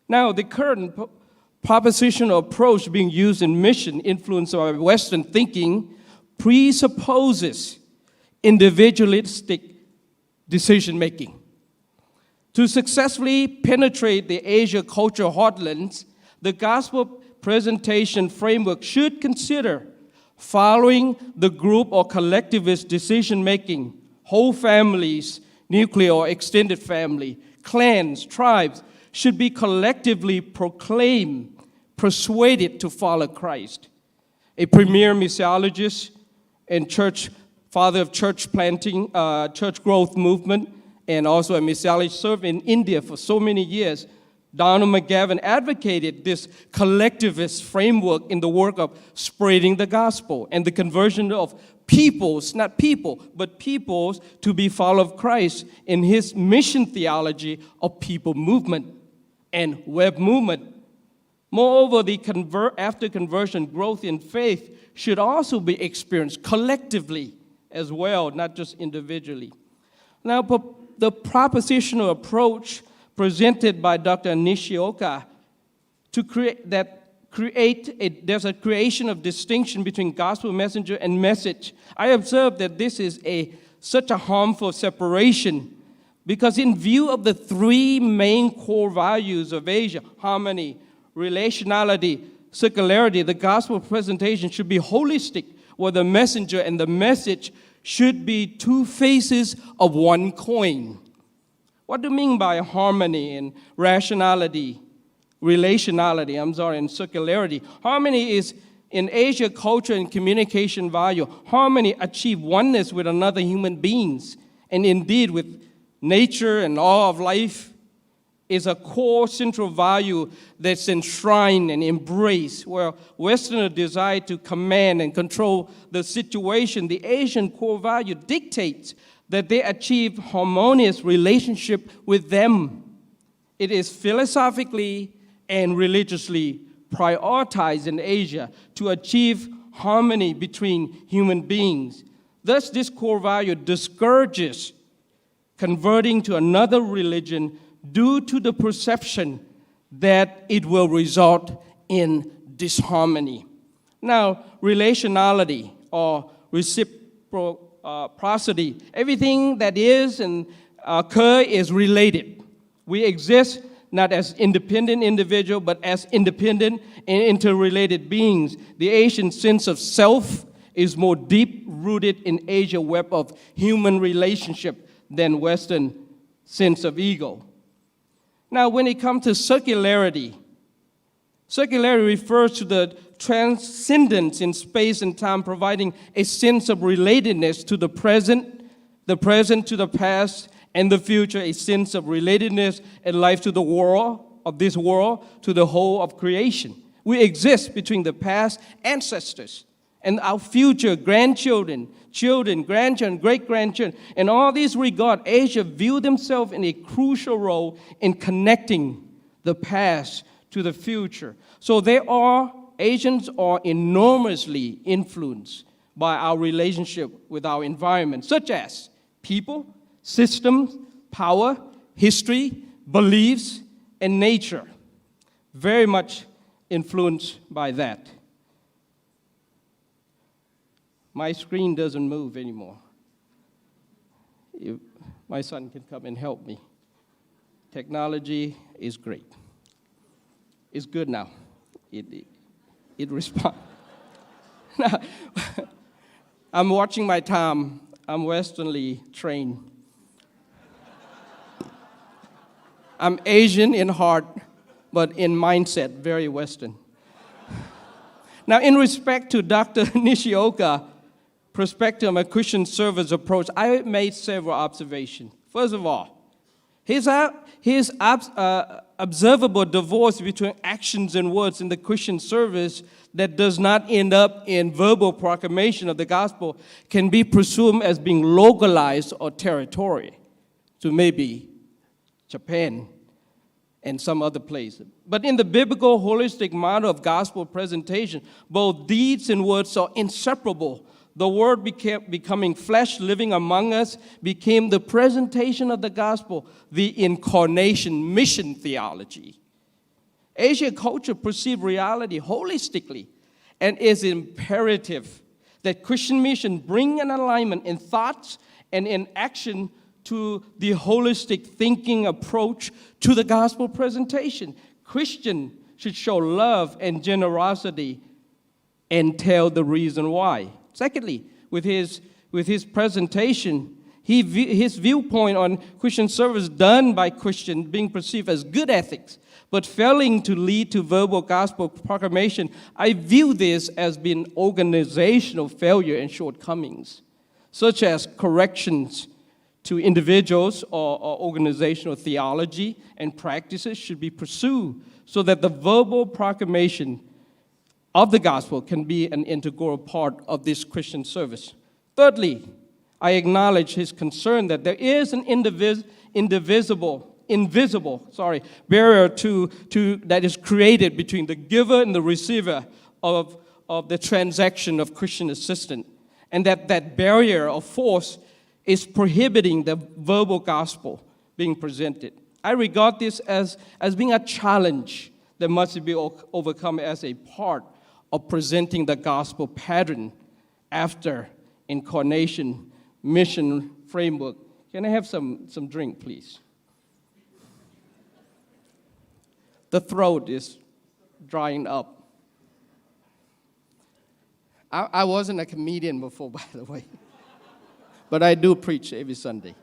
Now, the current propositional approach being used in mission, influenced by Western thinking, presupposes individualistic decision-making. To successfully penetrate the Asia cultural heartlands, the gospel presentation framework should consider following the group or collectivist decision-making, whole families, nuclear or extended family, clans, tribes, should be collectively proclaimed, persuaded to follow Christ. A premier missiologist and father of church planting, church growth movement, and also a missiologist served in India for so many years, Donald McGavin advocated this collectivist framework in the work of spreading the gospel and the conversion of peoples, not people, but peoples to be followers of Christ in his mission theology of people movement and web movement. Moreover, the after conversion growth in faith should also be experienced collectively as well, not just individually. Now, the propositional approach presented by Dr. Nishioka to there's a creation of distinction between gospel messenger and message. I observe that this is such a harmful separation because in view of the three main core values of Asia, harmony, relationality, circularity, the gospel presentation should be holistic, where the messenger and the message should be two faces of one coin. What do you mean by harmony and relationality, and circularity? Harmony is in Asia culture and communication value. Harmony achieve oneness with another human beings, and indeed with nature and all of life, is a core central value that's enshrined and embraced. Where Westerners desire to command and control the situation, the Asian core value dictates that they achieve harmonious relationship with them. It is philosophically and religiously prioritized in Asia to achieve harmony between human beings. Thus, this core value discourages converting to another religion due to the perception that it will result in disharmony. Now, relationality or reciprocity, everything that is and occur is related. We exist not as independent individuals, but as independent and interrelated beings. The Asian sense of self is more deep-rooted in Asian web of human relationship than Western sense of ego. Now, when it comes to circularity refers to the transcendence in space and time, providing a sense of relatedness to the present to the past, and the future, a sense of relatedness and life to the world, of this world, to the whole of creation. We exist between the past ancestors and our future grandchildren, children, grandchildren, great-grandchildren. And all these regard, Asia view themselves in a crucial role in connecting the past to the future. So Asians are enormously influenced by our relationship with our environment, such as people, systems, power, history, beliefs, and nature. very much influenced by that. My screen doesn't move anymore. My son can come and help me. Technology is great. It's good now. It responds. Now, I'm watching my time. I'm Westernly trained. I'm Asian in heart, but in mindset, very Western. Now, in respect to Dr. Nishioka's perspective on a Christian service approach, I made several observations. First of all, his observable divorce between actions and words in the Christian service that does not end up in verbal proclamation of the gospel can be presumed as being localized or territorial to maybe Japan and some other places. But in the biblical holistic model of gospel presentation, both deeds and words are inseparable. The Word becoming flesh, living among us, became the presentation of the gospel, the incarnation mission theology. Asian culture perceives reality holistically, and is imperative that Christian mission bring an alignment in thoughts and in action to the holistic thinking approach to the gospel presentation. Christian should show love and generosity and tell the reason why. Secondly, with his presentation, his viewpoint on Christian service done by Christians being perceived as good ethics, but failing to lead to verbal gospel proclamation, I view this as being organizational failure and shortcomings, such as corrections to individuals or organizational theology and practices should be pursued so that the verbal proclamation of the gospel can be an integral part of this Christian service. Thirdly, I acknowledge his concern that there is an invisible barrier that is created between the giver and the receiver of the transaction of Christian assistance, and that barrier of force is prohibiting the verbal gospel being presented. I regard this as being a challenge that must be overcome as a part of presenting the gospel pattern after incarnation mission framework. Can I have some drink, please? The throat is drying up. I wasn't a comedian before, by the way, but I do preach every Sunday.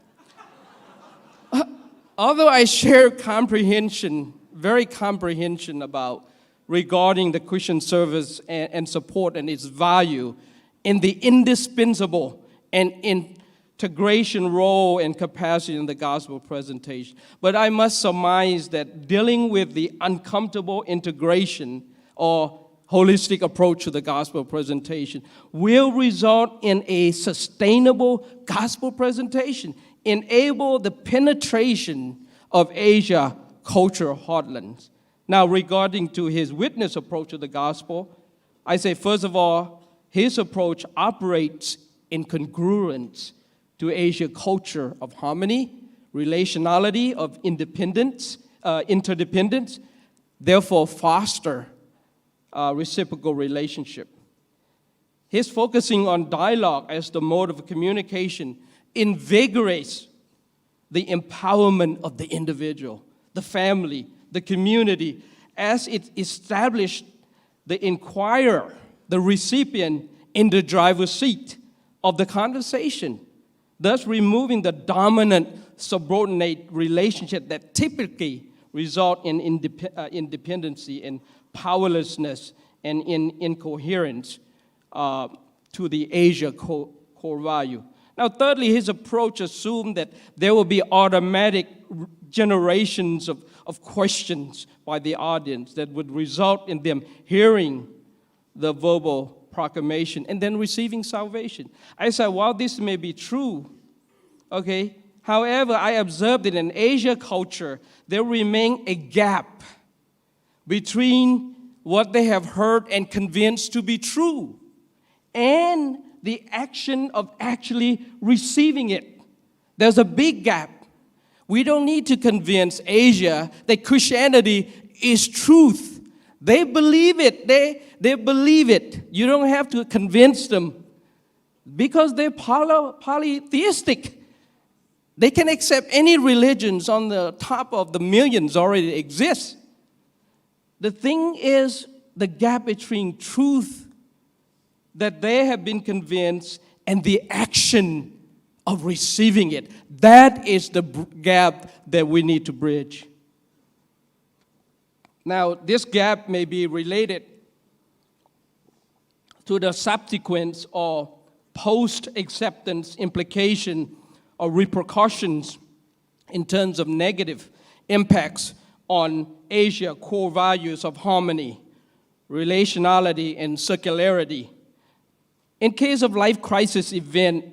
Although I share very comprehension about regarding the Christian service and support and its value in the indispensable and integration role and capacity in the gospel presentation. But I must surmise that dealing with the uncomfortable integration or holistic approach to the gospel presentation will result in a sustainable gospel presentation, enable the penetration of Asia culture heartlands. Now, regarding to his witness approach to the gospel, I say, first of all, his approach operates in congruence to Asia culture of harmony, relationality, of interdependence, therefore foster reciprocal relationship. His focusing on dialogue as the mode of communication invigorates the empowerment of the individual, the family, the community, as it established the inquirer, the recipient, in the driver's seat of the conversation, thus removing the dominant subordinate relationship that typically result in independency and powerlessness and in incoherence to the Asia core value. Now, thirdly, his approach assumed that there will be automatic generations of questions by the audience that would result in them hearing the verbal proclamation and then receiving salvation. I said, while this may be true, okay, however, I observed that in Asia culture, there remains a gap between what they have heard and convinced to be true and the action of actually receiving it. There's a big gap. We don't need to convince Asia that Christianity is truth. They believe it. They believe it. You don't have to convince them because they're polytheistic. They can accept any religions on the top of the millions already exist. The thing is the gap between truth that they have been convinced and the action of receiving it. That is the gap that we need to bridge. Now, this gap may be related to the subsequent or post-acceptance implication or repercussions in terms of negative impacts on Asia's core values of harmony, relationality, and circularity. In case of life crisis event,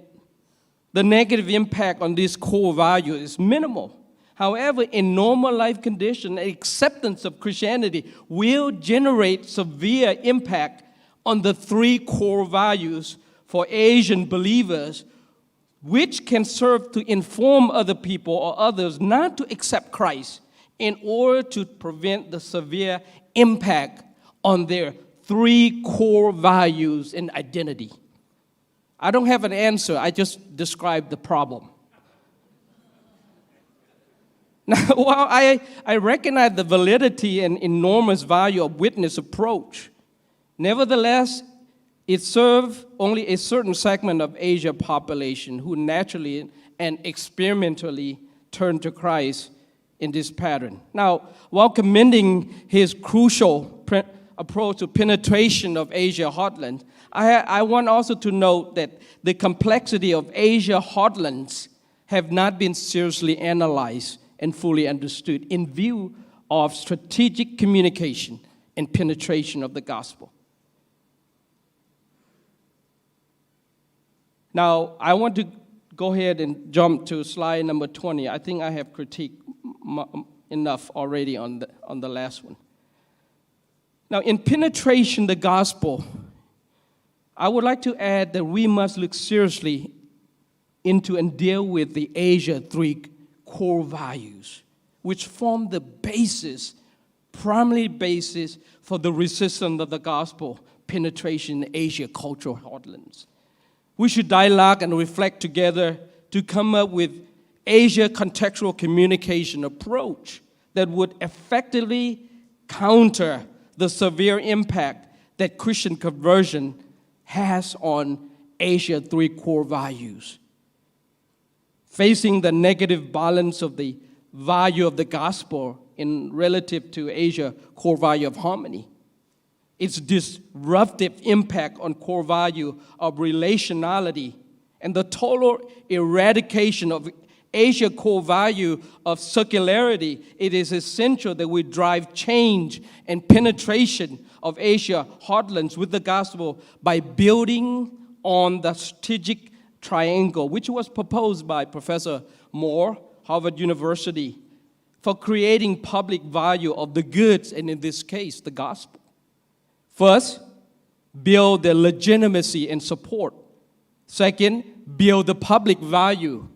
the negative impact on this core value is minimal. However, in normal life conditions, acceptance of Christianity will generate severe impact on the three core values for Asian believers, which can serve to inform other people or others not to accept Christ in order to prevent the severe impact on their three core values and identity. I don't have an answer, I just described the problem. Now, while I recognize the validity and enormous value of witness approach, nevertheless, it serves only a certain segment of Asia population who naturally and experimentally turn to Christ in this pattern. Now, while commending his crucial approach to penetration of Asia heartland, I want also to note that the complexity of Asia heartlands have not been seriously analyzed and fully understood in view of strategic communication and penetration of the gospel. Now, I want to go ahead and jump to slide number 20. I think I have critiqued enough already on the last one. Now, in penetration the gospel, I would like to add that we must look seriously into and deal with the Asia three core values, which form the basis, primary basis for the resistance of the gospel penetration in Asia cultural heartlands. We should dialogue and reflect together to come up with Asia contextual communication approach that would effectively counter the severe impact that Christian conversion has on Asia three core values. Facing the negative balance of the value of the gospel in relative to Asia core value of harmony, its disruptive impact on core value of relationality, and the total eradication of Asia core value of circularity, it is essential that we drive change and penetration of Asia heartlands with the gospel by building on the strategic triangle, which was proposed by Professor Moore, Harvard University, for creating public value of the goods, and in this case, the gospel. First, build the legitimacy and support. Second, build the public value.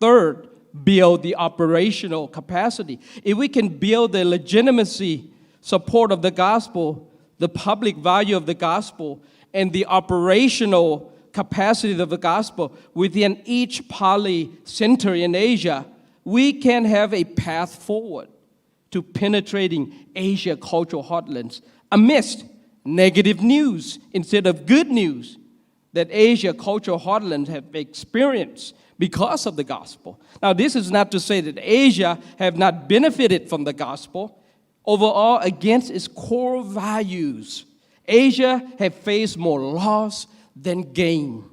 Third, build the operational capacity. If we can build the legitimacy, support of the gospel, the public value of the gospel, and the operational capacity of the gospel within each poly center in Asia, we can have a path forward to penetrating Asia cultural heartlands amidst negative news instead of good news that Asia cultural heartlands have experienced because of the gospel. Now, this is not to say that Asia have not benefited from the gospel. Overall, against its core values, Asia have faced more loss than gain.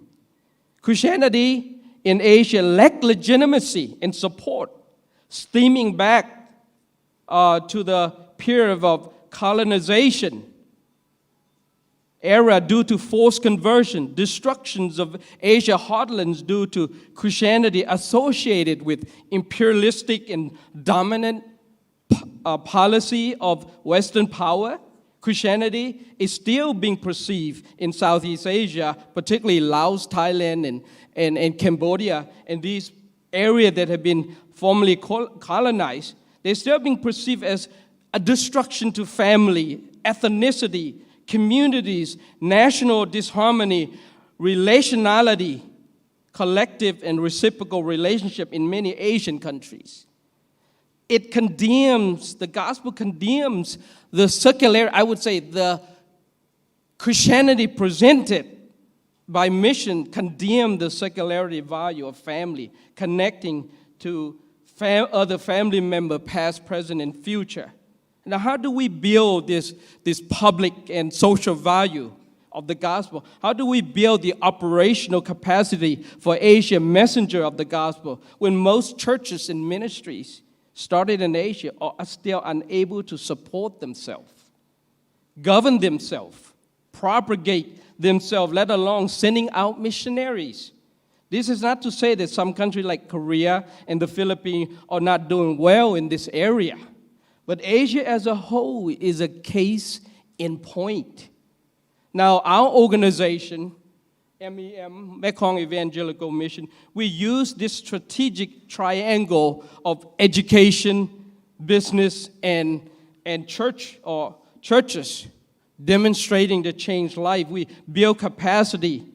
Christianity in Asia lacked legitimacy and support, stemming back to the period of colonization era due to forced conversion, destructions of Asia heartlands due to Christianity associated with imperialistic and dominant policy of Western power. Christianity is still being perceived in Southeast Asia, particularly Laos, Thailand, and Cambodia, and these areas that have been formerly colonized. They're still being perceived as a destruction to family, ethnicity, communities, national disharmony, relationality, collective and reciprocal relationship in many Asian countries. It condemns, the gospel condemns the secular, I would say the Christianity presented by mission condemn the secularity value of family, connecting to other family members, past, present, and future. Now, how do we build this public and social value of the gospel? How do we build the operational capacity for Asia messenger of the gospel when most churches and ministries started in Asia are still unable to support themselves, govern themselves, propagate themselves, let alone sending out missionaries? This is not to say that some countries like Korea and the Philippines are not doing well in this area. But Asia as a whole is a case in point. Now, our organization, MEM, Mekong Evangelical Mission, we use this strategic triangle of education, business, and church or churches, demonstrating the changed life. We build capacity,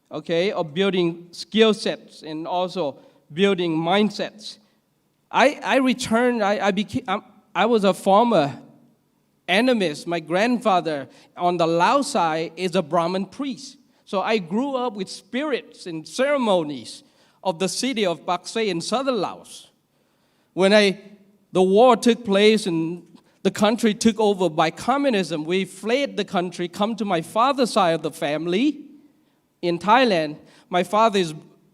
okay, of building skill sets and also building mindsets. I was a former animist. My grandfather on the Lao side is a Brahmin priest. So I grew up with spirits and ceremonies of the city of Baksay in southern Laos. When the war took place and the country took over by communism, we fled the country, come to my father's side of the family in Thailand. My father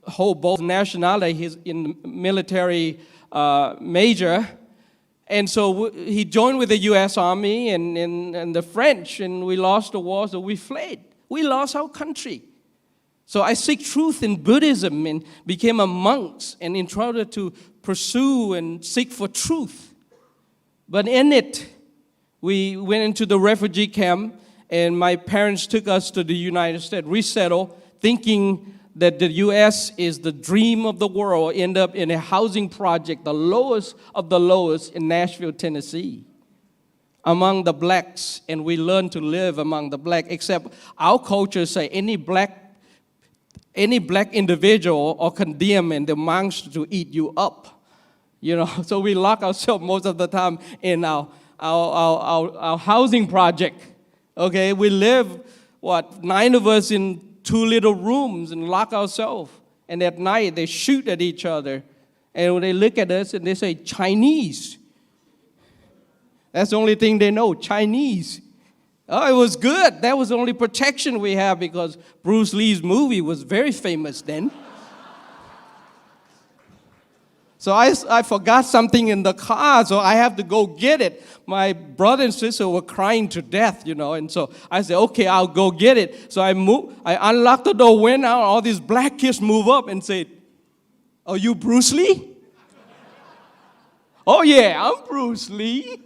hold both nationality. He's in military major. And so he joined with the U.S. Army and the French, and we lost the war, so we fled. We lost our country. So I seek truth in Buddhism and became a monk and in order to pursue and seek for truth. But in it, we went into the refugee camp, and my parents took us to the United States, resettled, thinking that the U.S. is the dream of the world, end up in a housing project, the lowest of the lowest in Nashville, Tennessee, among the blacks, and we learned to live among the black, except our culture say any black individual or condemn and the monster to eat you up, so we lock ourselves most of the time in our housing project, okay? We live, 9 of us in 2 little rooms and lock ourselves. And at night, they shoot at each other. And when they look at us and they say, Chinese. That's the only thing they know, Chinese. Oh, it was good. That was the only protection we have because Bruce Lee's movie was very famous then. So I forgot something in the car, so I have to go get it. My brother and sister were crying to death, and so I said, okay, I'll go get it. So I unlocked the door, went out, all these black kids move up and said, are you Bruce Lee? Oh yeah, I'm Bruce Lee.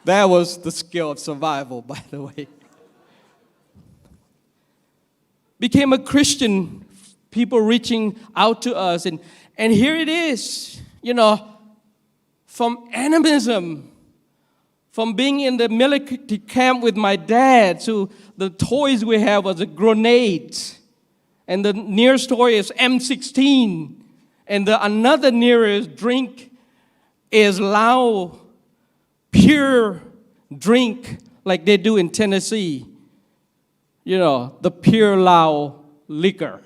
That was the skill of survival, by the way. Became a Christian, people reaching out to us, and here it is, from animism, from being in the military camp with my dad, to the toys we have was a grenades. And the nearest toy is M16. And another nearest drink is Lao pure drink like they do in Tennessee. The pure Lao liquor,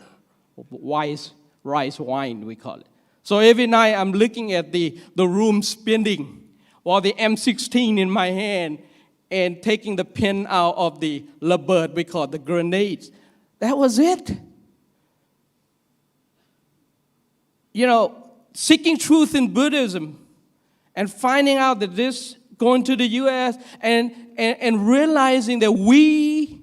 rice wine, we call it. So every night I'm looking at the room spinning while the M16 in my hand and taking the pin out of the labird, we call it, the grenades. That was it. Seeking truth in Buddhism and finding out that this, going to the U.S. and realizing that we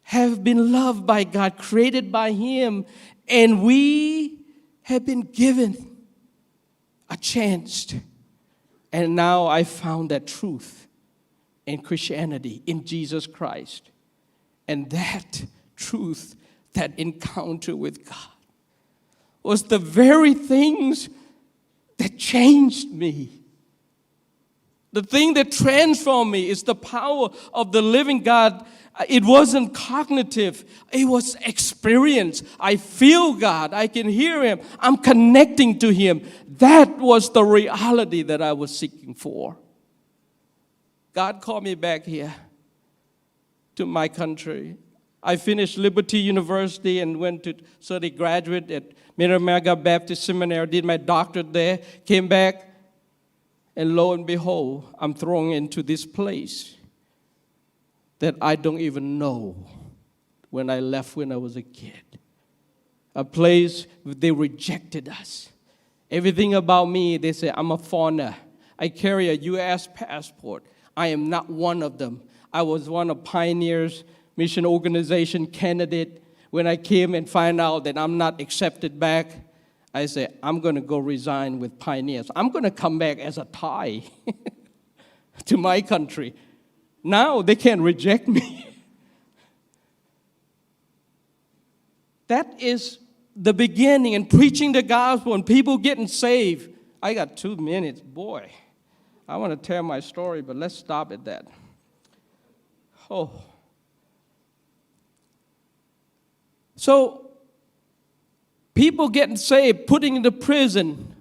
have been loved by God, created by Him, and we have been given a chance. And now I found that truth in Christianity, in Jesus Christ. And that truth, that encounter with God, was the very things that changed me. The thing that transformed me is the power of the living God. It wasn't cognitive. It was experience. I feel God. I can hear Him. I'm connecting to Him. That was the reality that I was seeking for. God called me back here to my country. I finished Liberty University and went to study graduate at Mid-America Baptist Seminary, did my doctorate there, came back, and lo and behold, I'm thrown into this place that I don't even know when I left when I was a kid. A place where they rejected us. Everything about me, they say, I'm a foreigner. I carry a U.S. passport. I am not one of them. I was one of Pioneers Mission Organization candidate. When I came and find out that I'm not accepted back, I said, I'm going to go resign with Pioneers. I'm going to come back as a Thai to my country. Now they can't reject me. That is the beginning, and preaching the gospel and people getting saved. I got 2 minutes. Boy, I want to tell my story, but let's stop at that. Oh. So, people getting saved, putting into prison.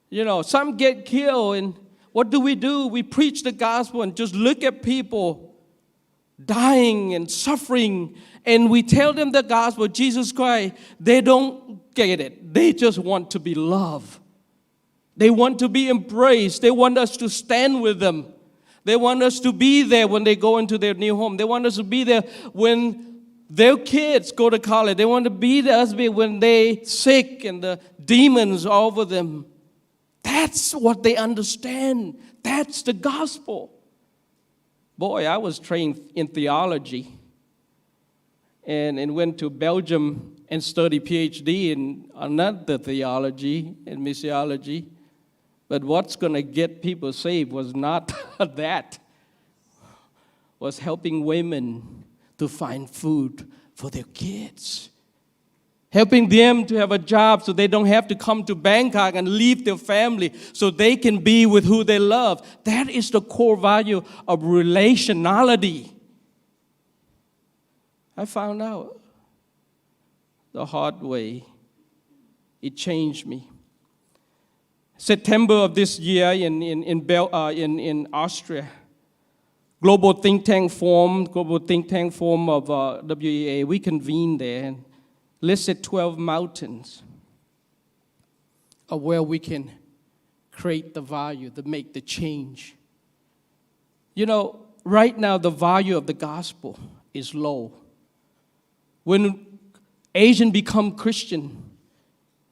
You know, some get killed, and what do? We preach the gospel and just look at people dying and suffering, and we tell them the gospel, Jesus Christ. They don't get it. They just want to be loved. They want to be embraced. They want us to stand with them. They want us to be there when they go into their new home. They want us to be there when their kids go to college. They want to be there when they're sick and the demons are over them. That's what they understand. That's the gospel. Boy, I was trained in theology and went to Belgium and studied PhD in another theology and missiology. But what's going to get people saved was not that. Was helping women to find food for their kids. Helping them to have a job so they don't have to come to Bangkok and leave their family so they can be with who they love. That is the core value of relationality. I found out the hard way. It changed me. September of this year in Austria, global think tank forum of WEA, we convened there and listed 12 mountains of where we can create the value, to make the change. You know, right now the value of the gospel is low. When Asians become Christian,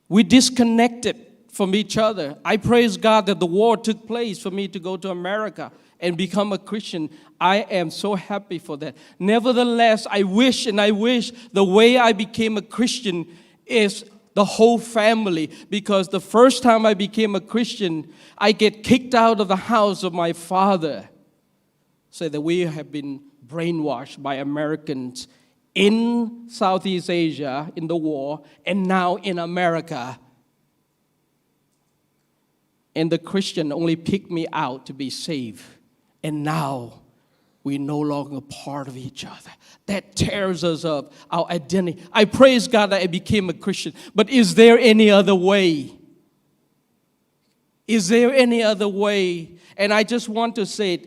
we disconnected from each other. I praise God that the war took place for me to go to America and become a Christian. I am so happy for that. Nevertheless, I wish the way I became a Christian is the whole family, because the first time I became a Christian, I get kicked out of the house of my father. Say that we have been brainwashed by Americans in Southeast Asia in the war and now in America. And the Christian only picked me out to be saved. And now we're no longer part of each other. That tears us up, our identity. I praise God that I became a Christian. But is there any other way? Is there any other way? And I just want to say,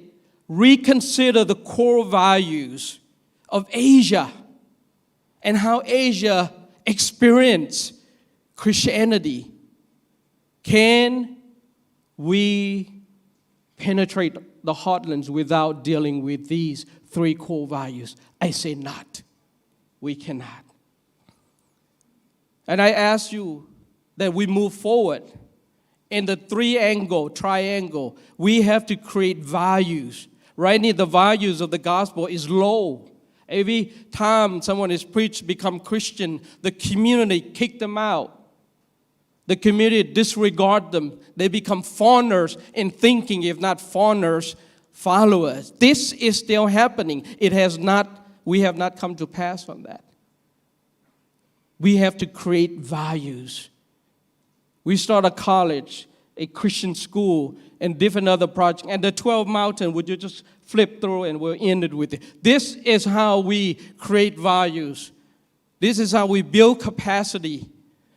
reconsider the core values of Asia and how Asia experienced Christianity. Can we penetrate the heartlands without dealing with these 3 core values? I say not. We cannot. And I ask you that we move forward in the triangle. We have to create values. Right now, the values of the gospel is low. Every time someone is preached, become Christian, the community kick them out. The community disregard them. They become foreigners in thinking, if not foreigners, followers. This is still happening. We have not come to pass on that. We have to create values. We start a college. a Christian school, and different other projects. And the 12 Mountain, would you just flip through and we'll end it with it. This is how we create values. This is how we build capacity.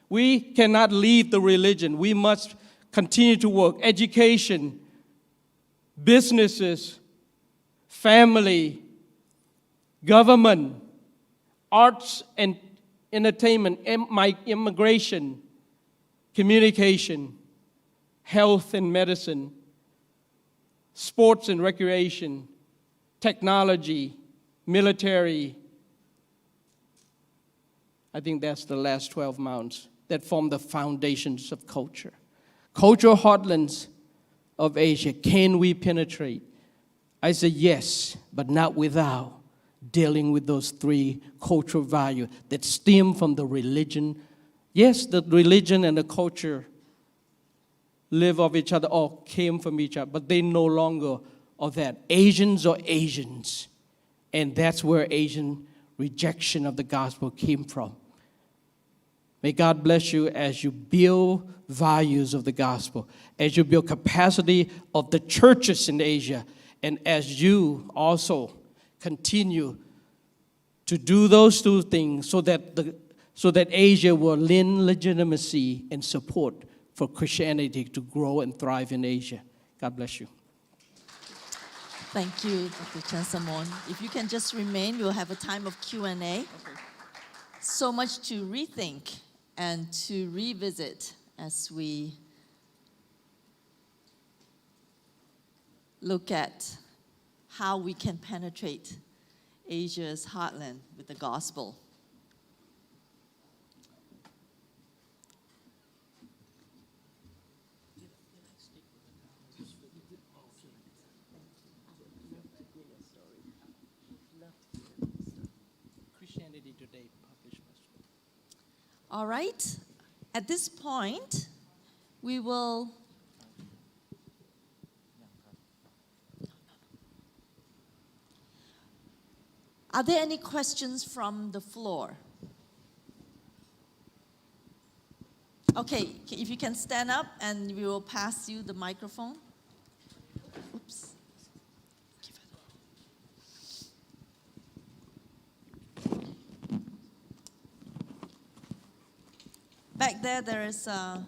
We cannot leave the religion. We must continue to work. Education, businesses, family, government, arts and entertainment, immigration, communication, health and medicine, sports and recreation, technology, military. I think that's the last 12 mounts that form the foundations of culture. Cultural heartlands of Asia, can we penetrate? I say yes, but not without dealing with those three cultural values that stem from the religion. Yes, the religion and the culture live of each other or came from each other, but they no longer are that. Asians are Asians. And that's where Asian rejection of the gospel came from. May God bless you as you build values of the gospel, as you build capacity of the churches in Asia, and as you also continue to do those two things so that Asia will lend legitimacy and support for Christianity to grow and thrive in Asia. God bless you. Thank you, Dr. Chen Samon. If you can just remain, we'll have a time of Q&A. Okay. So much to rethink and to revisit as we look at how we can penetrate Asia's heartland with the gospel. Christianity Today published. All right. At this point, we will Are there any questions from the floor? Okay, if you can stand up and we will pass you the microphone. Oops. Back there is a...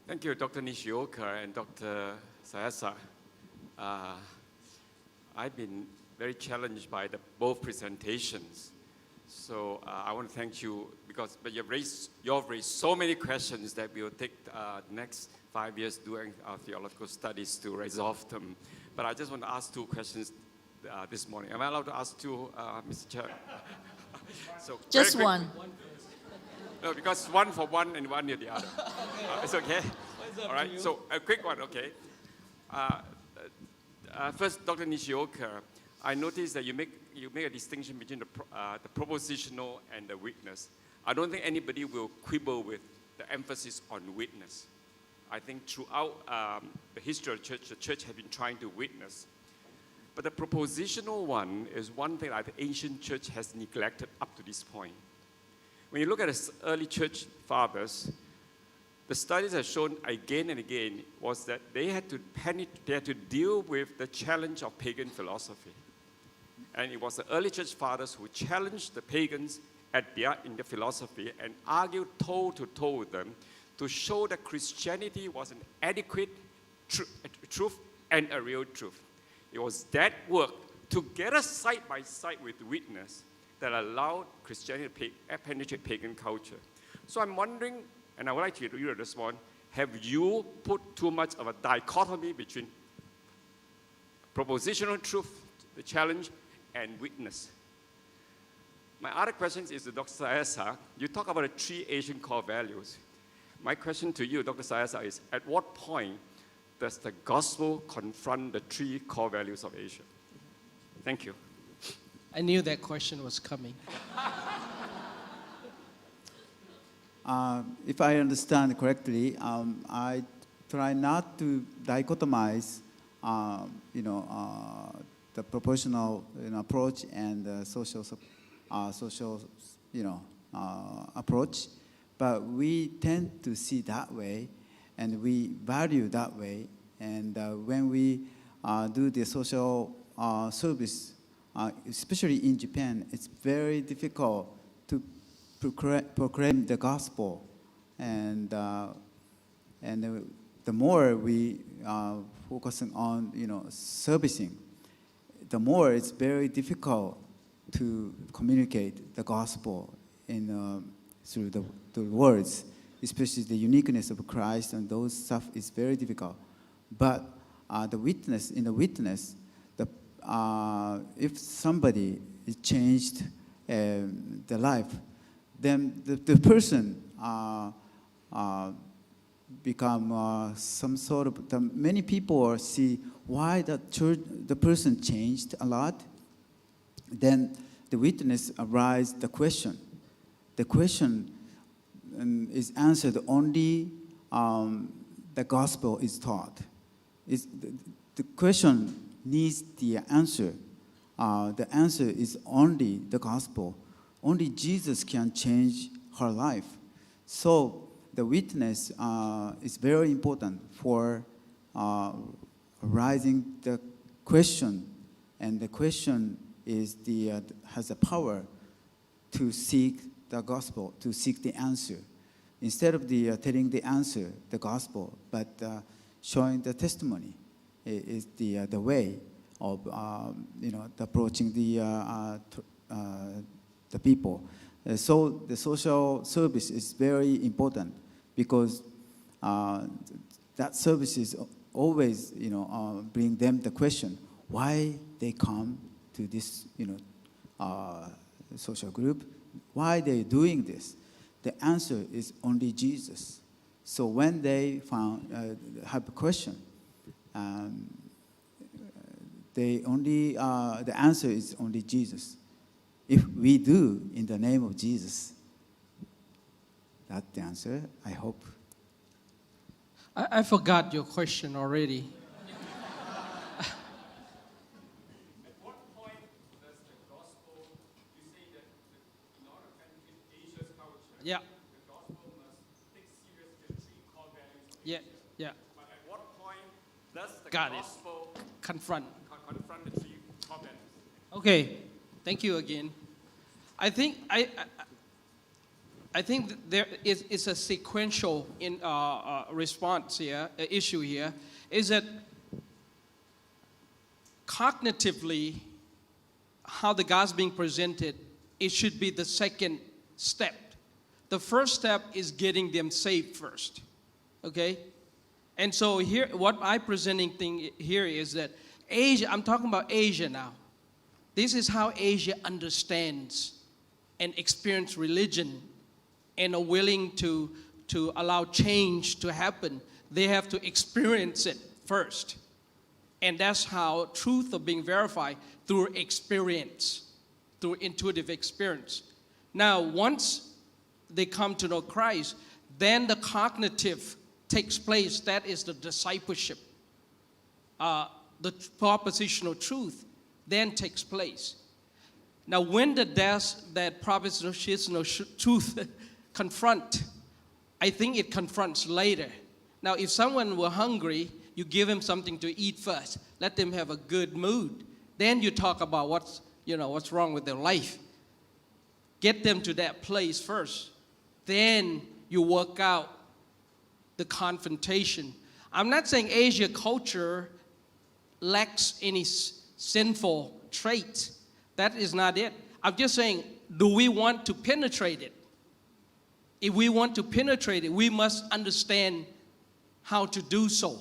Thank you, Dr. Nishioka and Dr. Sayasa. I've been very challenged by both presentations. So I want to thank you because you've raised so many questions that we will take the next 5 years doing our theological studies to resolve them. But I just want to ask two questions this morning. Am I allowed to ask two, Mr. Chair? So just one. No, because one for one and one near the other. It's okay? All right, so a quick one, okay. First, Dr. Nishioka, I noticed that you make a distinction between the propositional and the witness. I don't think anybody will quibble with the emphasis on witness. I think throughout the history of the church has been trying to witness. But the propositional one is one thing that the ancient church has neglected up to this point. When you look at the early church fathers, the studies have shown again and again was that they had to deal with the challenge of pagan philosophy. And it was the early church fathers who challenged the pagans in their philosophy and argued toe-to-toe with them to show that Christianity was an adequate truth and a real truth. It was that work, together side by side with witness, that allowed Christianity to penetrate pagan culture. So I'm wondering, and I would like you to respond, have you put too much of a dichotomy between propositional truth, the challenge, and witness? My other question is to Dr. Sayasa. You talk about the three Asian core values. My question to you, Dr. Sayasa, is at what point does the gospel confront the three core values of Asia? Thank you. I knew that question was coming. If I understand correctly, I try not to dichotomize, the proportional approach and the social, approach. But we tend to see that way, and we value that way. And when we do the social service, especially in Japan, it's very difficult to proclaim the gospel. And the more we focusing on servicing, the more it's very difficult to communicate the gospel through the words, especially the uniqueness of Christ, and those stuff is very difficult. But the witness, if somebody is changed the life, then the person become some sort of. Many people see why the person changed a lot. Then the witness arise the question. The question is answered only the gospel is taught. The question needs the answer. The answer is only the gospel. Only Jesus can change her life. So the witness is very important for raising the question, and the question is has the power to seek the gospel, to seek the answer, instead of telling the answer, the gospel, but showing the testimony is the way of approaching the people. So the social service is very important, because that service is always bring them the question why they come to this social group, why they're doing this. The answer is only Jesus. So when they have a question, the answer is only Jesus. If we do in the name of Jesus, that's the answer, I hope. I forgot your question already. At what point does the gospel, you say that in order to Asia's culture, Yeah, the gospel must take seriously the three core values of yeah, Asia. yeah. But at what point does the Got it. gospel Confront. confront the three core values? Okay, thank you again. I think there is a sequential response here, issue here, is that cognitively, how the gospel being presented, it should be the second step. The first step is getting them saved first, okay? And so here, what I'm presenting thing here is that Asia, I'm talking about Asia now. This is how Asia understands and experience religion and are willing to allow change to happen. They have to experience it first. And that's how truth are being verified, through experience, through intuitive experience. Now, once they come to know Christ, then the cognitive takes place. That is the discipleship. The propositional truth then takes place. Now, when that propositional truth confront, I think it confronts later. Now, if someone were hungry, you give him something to eat first. Let them have a good mood. Then you talk about what's wrong with their life. Get them to that place first. Then you work out the confrontation. I'm not saying Asia culture lacks any sinful traits. That is not it. I'm just saying, do we want to penetrate it? If we want to penetrate it, we must understand how to do so.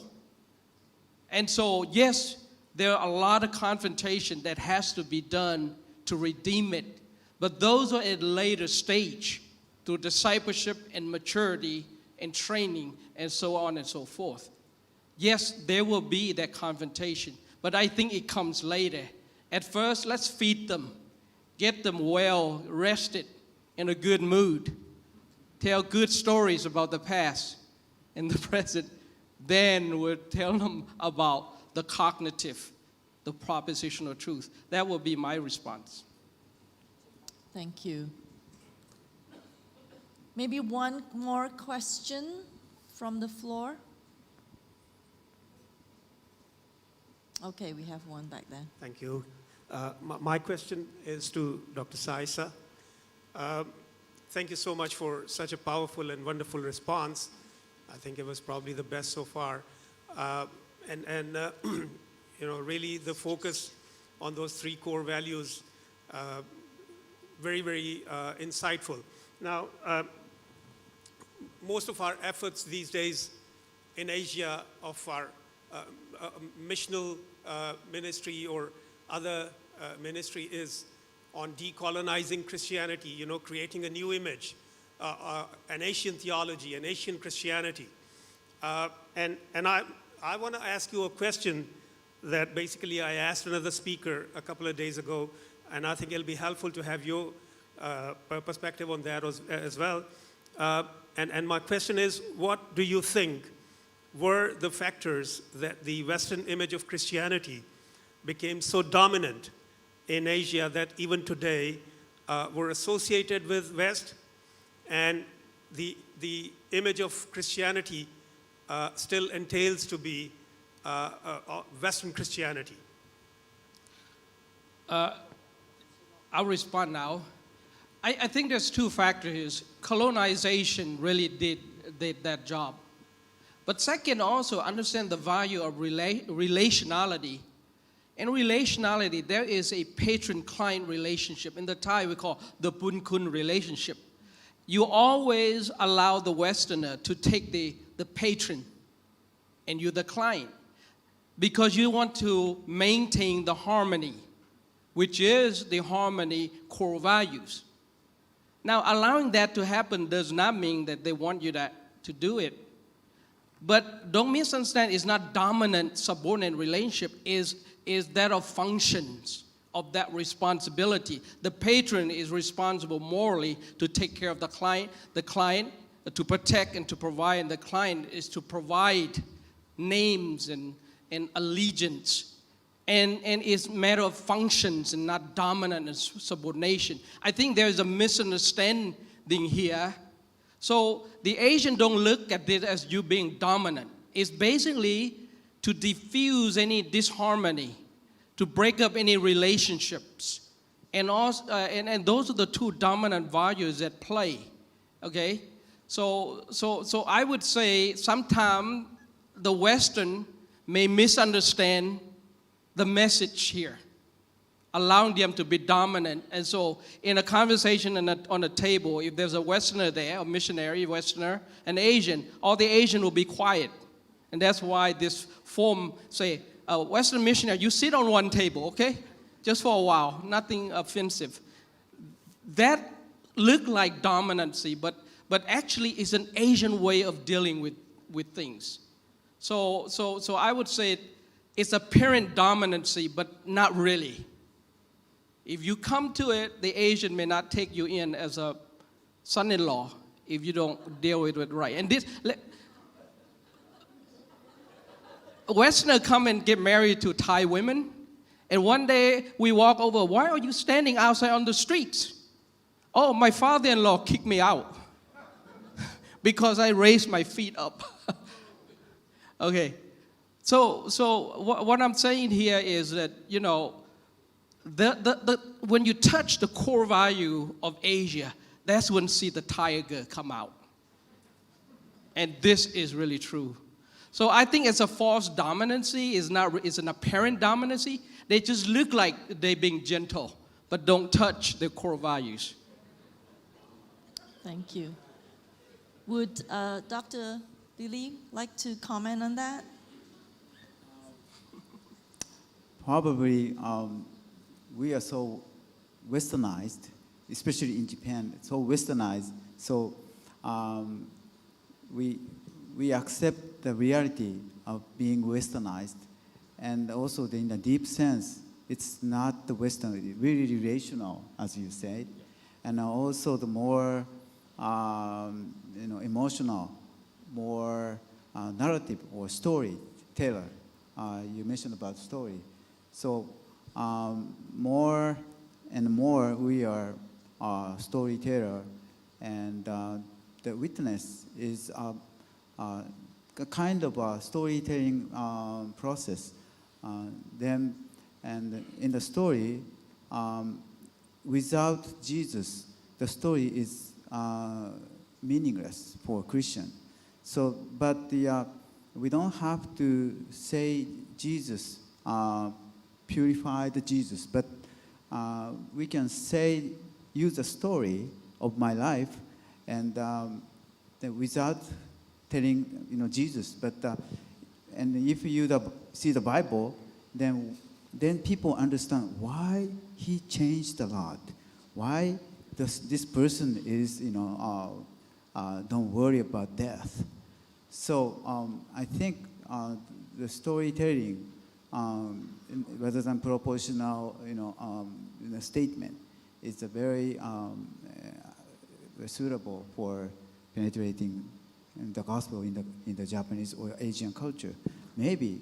And so, yes, there are a lot of confrontation that has to be done to redeem it. But those are at a later stage, through discipleship and maturity and training and so on and so forth. Yes, there will be that confrontation, but I think it comes later. At first, let's feed them, get them well rested, in a good mood, tell good stories about the past and the present. then we'll tell them about the cognitive, the propositional truth. That will be my response. Thank you. Maybe one more question from the floor. Okay, we have one back there. Thank you. My question is to Dr. Saisa. Thank you so much for such a powerful and wonderful response. I think it was probably the best so far. You know, really the focus on those three core values, very, very insightful. Now, most of our efforts these days in Asia of our missional ministry or other ministry is on decolonizing Christianity, you know, creating a new image, an Asian theology, an Asian Christianity. And I want to ask you a question that basically I asked another speaker a couple of days ago, and I think it'll be helpful to have your perspective on that as well. And my question is, what do you think were the factors that the Western image of Christianity became so dominant in Asia that even today were associated with West, and the image of Christianity still entails to be Western Christianity? I'll respond now. I think there's two factors. Colonization really did that job. But second, also understand the value of relationality. In relationality, there is a patron-client relationship. In the Thai, we call the Bun Kun relationship. You always allow the Westerner to take the patron, and you're the client, because you want to maintain the harmony, which is the harmony core values. Now, allowing that to happen does not mean that they want you to do it. But don't misunderstand, it's not dominant subordinate relationship, is that of functions of that responsibility. The patron is responsible morally to take care of the client to protect and to provide, and the client is to provide names and allegiance. And it's a matter of functions and not dominant and subordination. I think there is a misunderstanding here. So the Asian don't look at it as you being dominant. It's basically to diffuse any disharmony, to break up any relationships. And also, and those are the two dominant values at play. Okay? So I would say sometimes the Western may misunderstand the message here, allowing them to be dominant. And so in a conversation on a table, if there's a Westerner there, a missionary, Westerner, an Asian, all the Asian will be quiet. And that's why this form say, Western missionary, you sit on one table, okay? Just for a while, nothing offensive. That look like dominancy, but actually is an Asian way of dealing with things. So I would say it's apparent dominancy, but not really. If you come to it, the Asian may not take you in as a son-in-law if you don't deal with it right. And this, Westerner come and get married to Thai women, and one day we walk over, why are you standing outside on the streets? Oh, my father-in-law kicked me out because I raised my feet up. Okay. So what I'm saying here is that, you know, when you touch the core value of Asia, that's when you see the tiger come out. And this is really true. So I think it's a false dominancy. It's an apparent dominancy. They just look like they're being gentle, but don't touch their core values. Thank you. Would Dr. Lili like to comment on that? Probably we are so westernized, especially in Japan, so westernized. So we accept the reality of being westernized. And also in a deep sense, it's not the Western, it's really relational, as you said. And also the more emotional, more narrative or storyteller. You mentioned about story. So more and more we are storyteller, and the witness is a kind of a storytelling process. Then, and in the story, without Jesus, the story is meaningless for Christian. So, but we don't have to say Jesus purified Jesus, but we can say, use the story of my life, and without telling Jesus, but and if you see the Bible, then people understand why he changed a lot, why this person is don't worry about death. So I think the storytelling, rather than propositional statement, is a very suitable for penetrating the gospel in the Japanese or Asian culture. Maybe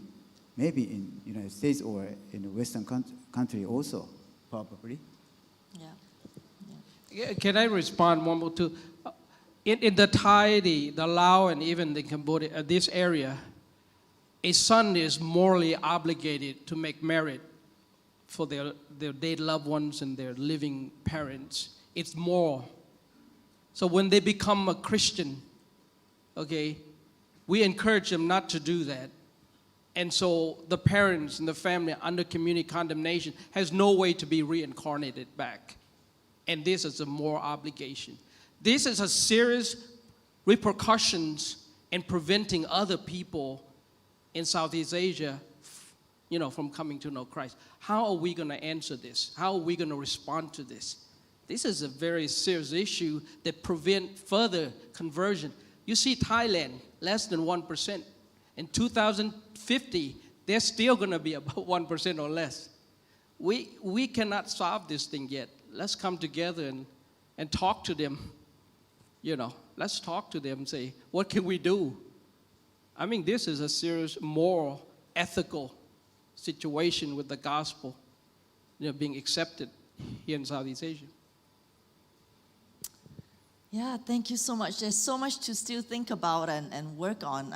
in United States or in a Western country also, probably. Yeah. Can I respond one more to? In the Thai, the Lao, and even the Cambodia, this area, a son is morally obligated to make merit for their dead loved ones and their living parents. It's moral. So when they become a Christian, okay, we encourage them not to do that. And so the parents and the family under community condemnation has no way to be reincarnated back. And this is a moral obligation. This is a serious repercussions in preventing other people in Southeast Asia, from coming to know Christ. How are we going to answer this? How are we going to respond to this? This is a very serious issue that prevent further conversion. You see Thailand, less than 1%. In 2050, they're still going to be about 1% or less. We cannot solve this thing yet. Let's come together and talk to them. Let's talk to them and say, what can we do? I mean, this is a serious moral, ethical situation with the gospel being accepted here in Southeast Asia. Yeah, thank you so much. There's so much to still think about and work on.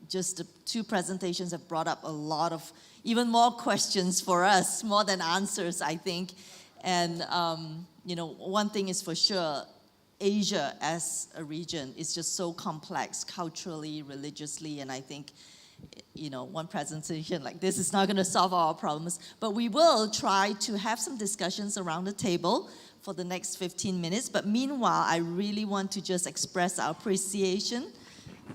Just the two presentations have brought up a lot of, even more questions for us, more than answers, I think. And, one thing is for sure, Asia as a region is just so complex culturally, religiously, and I think, one presentation like this is not going to solve all our problems, but we will try to have some discussions around the table for the next 15 minutes. But meanwhile, I really want to just express our appreciation,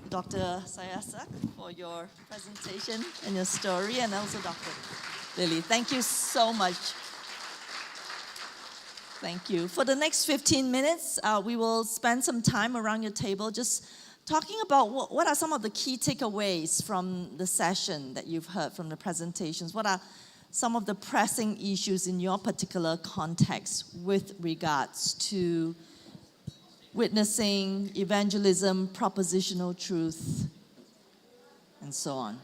Dr. Sayasak, for your presentation and your story, and also Dr. Lily. Thank you so much. Thank you. For the next 15 minutes, we will spend some time around your table just talking about what are some of the key takeaways from the session that you've heard from the presentations. What are some of the pressing issues in your particular context with regards to witnessing, evangelism, propositional truth, and so on.